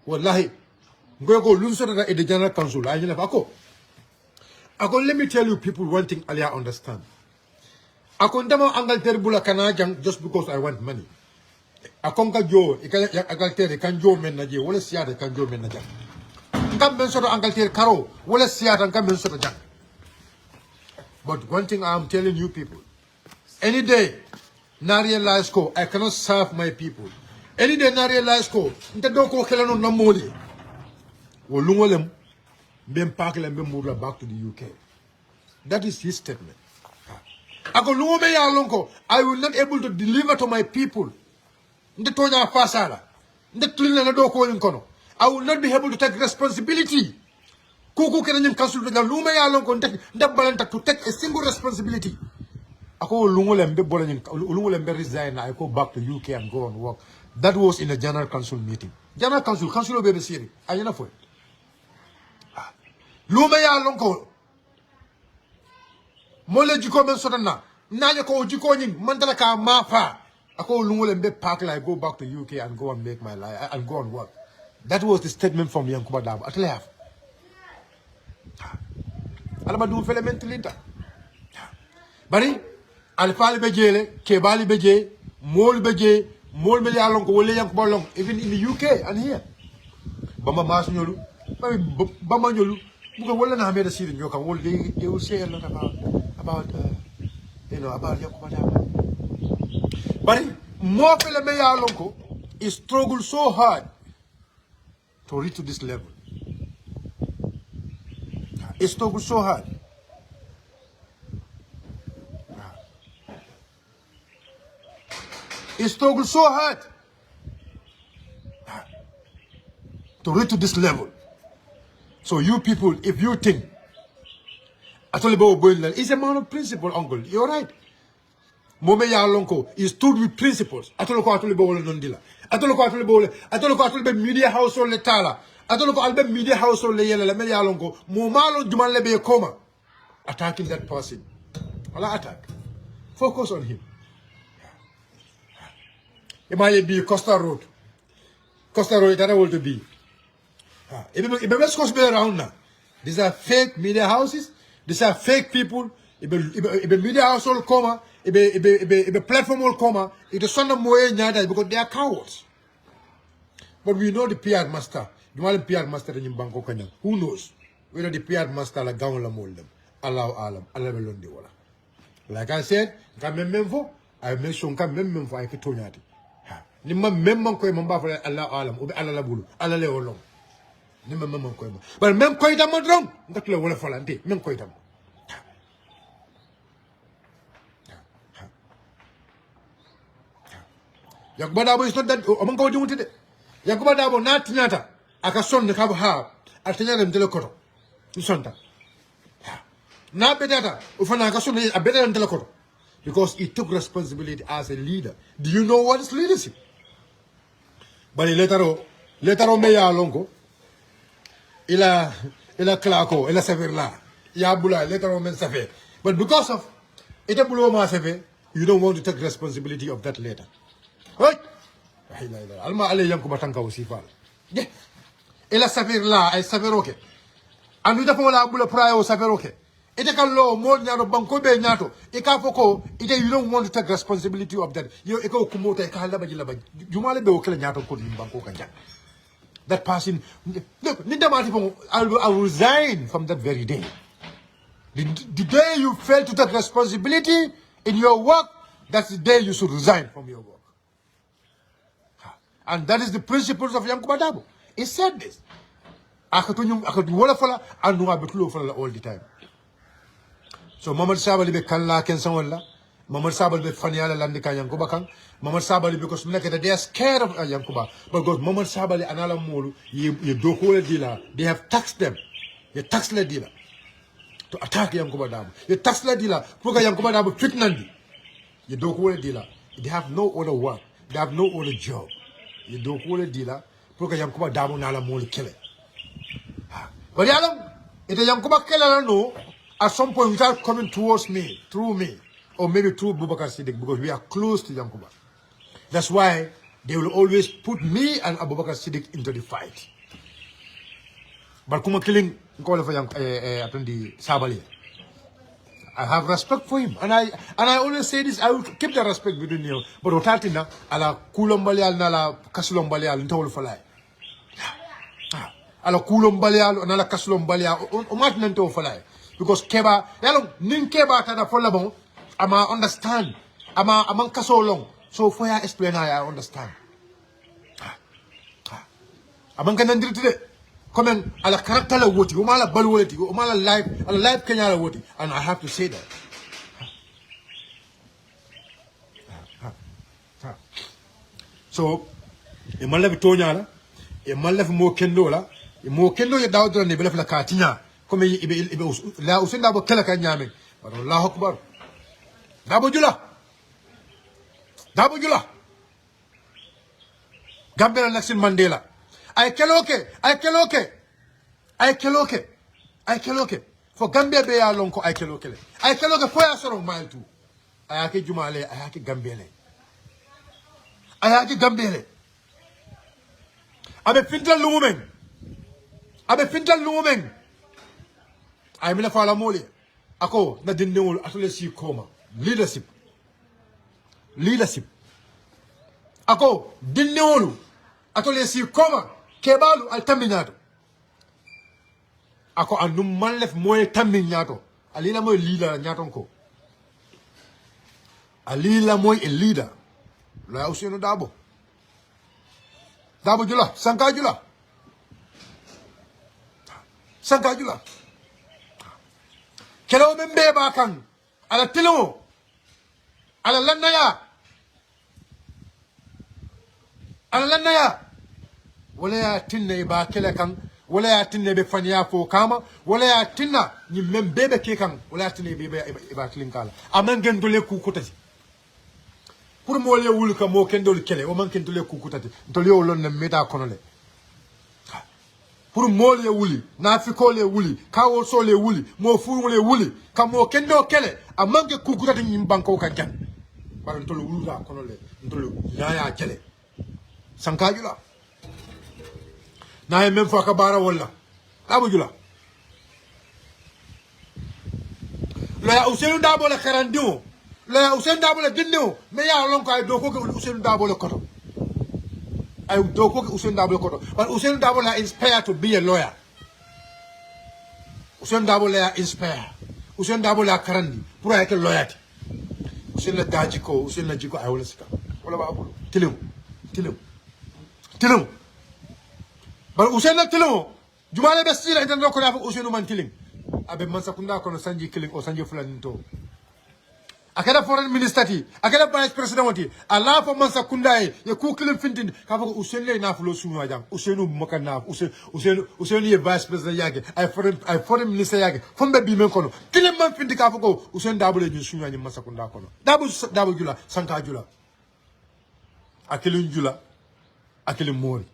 wallahi ngogo lunso da the general council ayina ako let me tell you people one thing alia understand ako ndama Angleterre bula kanajang just because I want money akonga jo Angleterre kan jo men naje wala siada kan jo men naja ngam men so Angleterre karo wala siada ngam men so da. But one thing I'm telling you people, any day, na realize ko, I cannot serve my people. Any day, na realize ko, nta doko kelano na moli. Wolungolem, mbem pakele mbem mura back to the UK. That is his statement. Ako lungome ya lonko, I will not able to deliver to my people. Nta tonya fasala, nta tulina na doko yunkono. I will not be able to take responsibility. Kuku kenanyem council na lume ya long contact ndabalanta to take a single responsibility. Ako lungolembe bolanyin lungolembe resign I go back to UK and go and work. That was in a general council meeting. General council be the siri. Ayana for it. Lume ya long ko mole jiko men sodana nanya ko jiko nyin mandala ka mafa. Ako lungolembe park I go back to UK and go and make my life and go and work. That was the statement from Yankuba Dabo. At left. Alama du fele mentalita bari alfali bejele kebali beje mol meli alon ko wole yank bolong even in the UK and here bama mas nyolu bama nyolu buko wala na hameda siri nyoka wol they will say a lot about about Yankuba. Bari mo fele me alon ko he struggled so hard to reach to this level. It struggled so hard. It struggled so hard to reach to this level. So you people, if you think it's a man of principle, uncle. You're right. Mome ya lonko is stood with principles. Media household letala. Albe media household le me ya lonko mo malo juman le be koma attacking that person. Wala attack. Focus on him. It might be Costa Road. Costa Road that will to be. It be best be around now. These are fake media houses. These are fake people. It be media household coma. It be platform will coma. It is son of moye nyada because they are cowards. But we know the PR master. The PR master in Banco Kanya. Who knows whether the PR master la gaun la moldem. Allow alam. Alabelondi wala. Like I said, I make sure I can turn it. Nimma memman koy mamba fa Allah alam ubi ala labulu ala le wolong nimma memman koy ma bar mem koy dam dron ndak le wala falante mem koy dam Yankuba Dabo is not that Omanko Jumuti. Yankuba Dabo not Nata. Akason the Cabo Ha. Atena them Telecoto. Usanta. Na better. Ufana Akason is a better than Telecoto. Because he took responsibility as a leader. Do you know what is leadership? But later on meya longo. Ila Clarko, ila Severla. Yabula, later on men Safe. But because of Ita Buloma Safe, you don't want to take responsibility of that later. Right? Alma Ale Yankuba Tanka Usifal. Yeah. Ila Severla, I Severoke. And with the Pola Bula Prayo Severoke. Ita can law more than Banco Be Nato. Ika Foko, Ita, you don't want to take responsibility of that. You Eko Kumota Kalabajilaba. Jumale Be Okela could in Banco Kanja. That person, look, I will resign from that very day. The day you fail to take responsibility in your work, that's the day you should resign from your work. And that is the principles of Yankuba Dabo. He said this. I could do all the time. So Mamad Sabali be Kalla Kensawala, Mamad Sabali be Faniala Landika Yankuba Kang, Mamad Sabali because they are scared of Yankuba, because Mamad Sabali and Alamulu, you do whole dealer, they have taxed them, you tax the dealer to attack Yankuba Dabo. You tax the dealer, Puka Yankuba Dabo Fitnandi. You do whole dealer, they have no other work, they have no other job. You do whole dealer, Puka Yankuba Dabo Nala Mulu kill it. But Yalam, if the Yankuba Killer no. At some point, without coming towards me, through me, or maybe through Boubacar Siddiq, because we are close to Yankuba. That's why they will always put me and Abubakar Siddiq into the fight. But Kuma killing Sabali, I have respect for him, and I always say this. I will keep the respect between you. But Otatina, ala Kulombalial, nala Kasulombalial, ntawul falai. Ala Kulombalial, nala Kasulombalial, umat nanto falai. Because Keba, yalong nin Keba tada folabong, ama understand, amang kaso long. So for ya explain I understand. Amang kanandiri today, comment ala character la woti, umala balwoti, umala life Kenya la woti, and I have to say that. So, imala bitonya la, imala mo kendo la, mo kendo ya dawo ne bela la katinya. Comme là où c'est d'abord quelqu'un nyame. Allah Akbar. D'abord Jula. Gambela Nelson Mandela. I keloke. For Gambia be alonko I keloke. I keloke for ya soro mile too. Ayake Jumale, ayake Gambele. Abe fintal lumen. I mean, for Moli, Ako, na dinul, atole si coma. Leadership. Ako, dinul, atole si coma. Kebalu al taminato. Ako, anum manlef moe taminato. Alila moe leader nyatonko. Alila moe a leader. La usino Dabo. Dabo Jula, Sanka Jula. Kelo membe bakang ala tilo ala lannaya wala ya tinne ba kele kan wala ya tinne be fanya fo kama wala ya tinna ni membe be ke kan wala ya tinne be ba kilin kala amangen dole ku kutati pour mo le wul ka mo ken dole kele o man ken dole ku kutati dole o lon ne meta konole pour mo le wuli na fi ko le wuli ka wo so le wuli mo fu le wuli ka mo kendo kele amange kukutati nyim banko ka jan bar ntolo wulu da kono le ntolo ya kele sankaju la na même fois ka bara wala abu jula la Ousainou Dabo le karandio la Ousainou Dabo le dinno me ya lon ko ay do ko Ousainou Dabo le koto I do ko Ousainou Dabo koto but Ousainou Dabo la inspired to be a lawyer. Ousainou Dabo la inspired. Ousainou Dabo la karandi pour être lawyer. Ousainou la dajiko, Ousainou la jiko ay wala sika. Wala ba abulu. Tilim. But Ousainou la tilim. Jumale be sira idan ko dafa Ousainou man tilim. Abe man sakunda ko no sanji killing o sanji fulaninto. akada foreign minister ti akada vice president ti ala fo man sakunda ye ku kilim fintin ka ko uselle na fulo sunu jang usenu makana usenu ye vice president yake ay foreign minister yake fombe bi men kono kilim man finti ka ko usen dabule ni sunu ni masakunda kono dabu jula sanka jula akilin jula akilin mori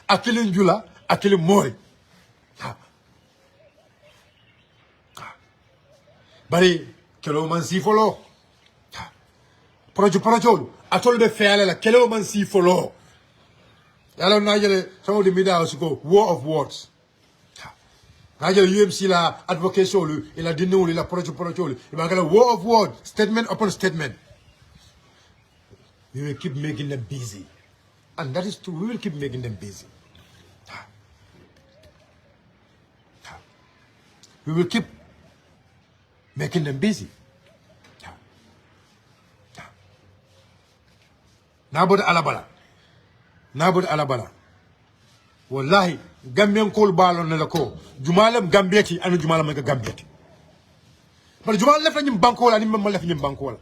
akilin jula akilin mori bari kelo man si folo projo atol be feale la kelo man si folo yalo najele some of the media also go war of words najele UMC la advocation lu ila dinul ila projo lu ibangala war of words, statement upon statement. We will keep making them busy, and that is true. We will keep making them busy. We will keep making them busy. Nabod alabala. Wallahi, Gambian call balon na lako. Jumalam Gambieti, anu Jumalam Gambieti. But Jumalam left in Bankola, and him left in Bankola.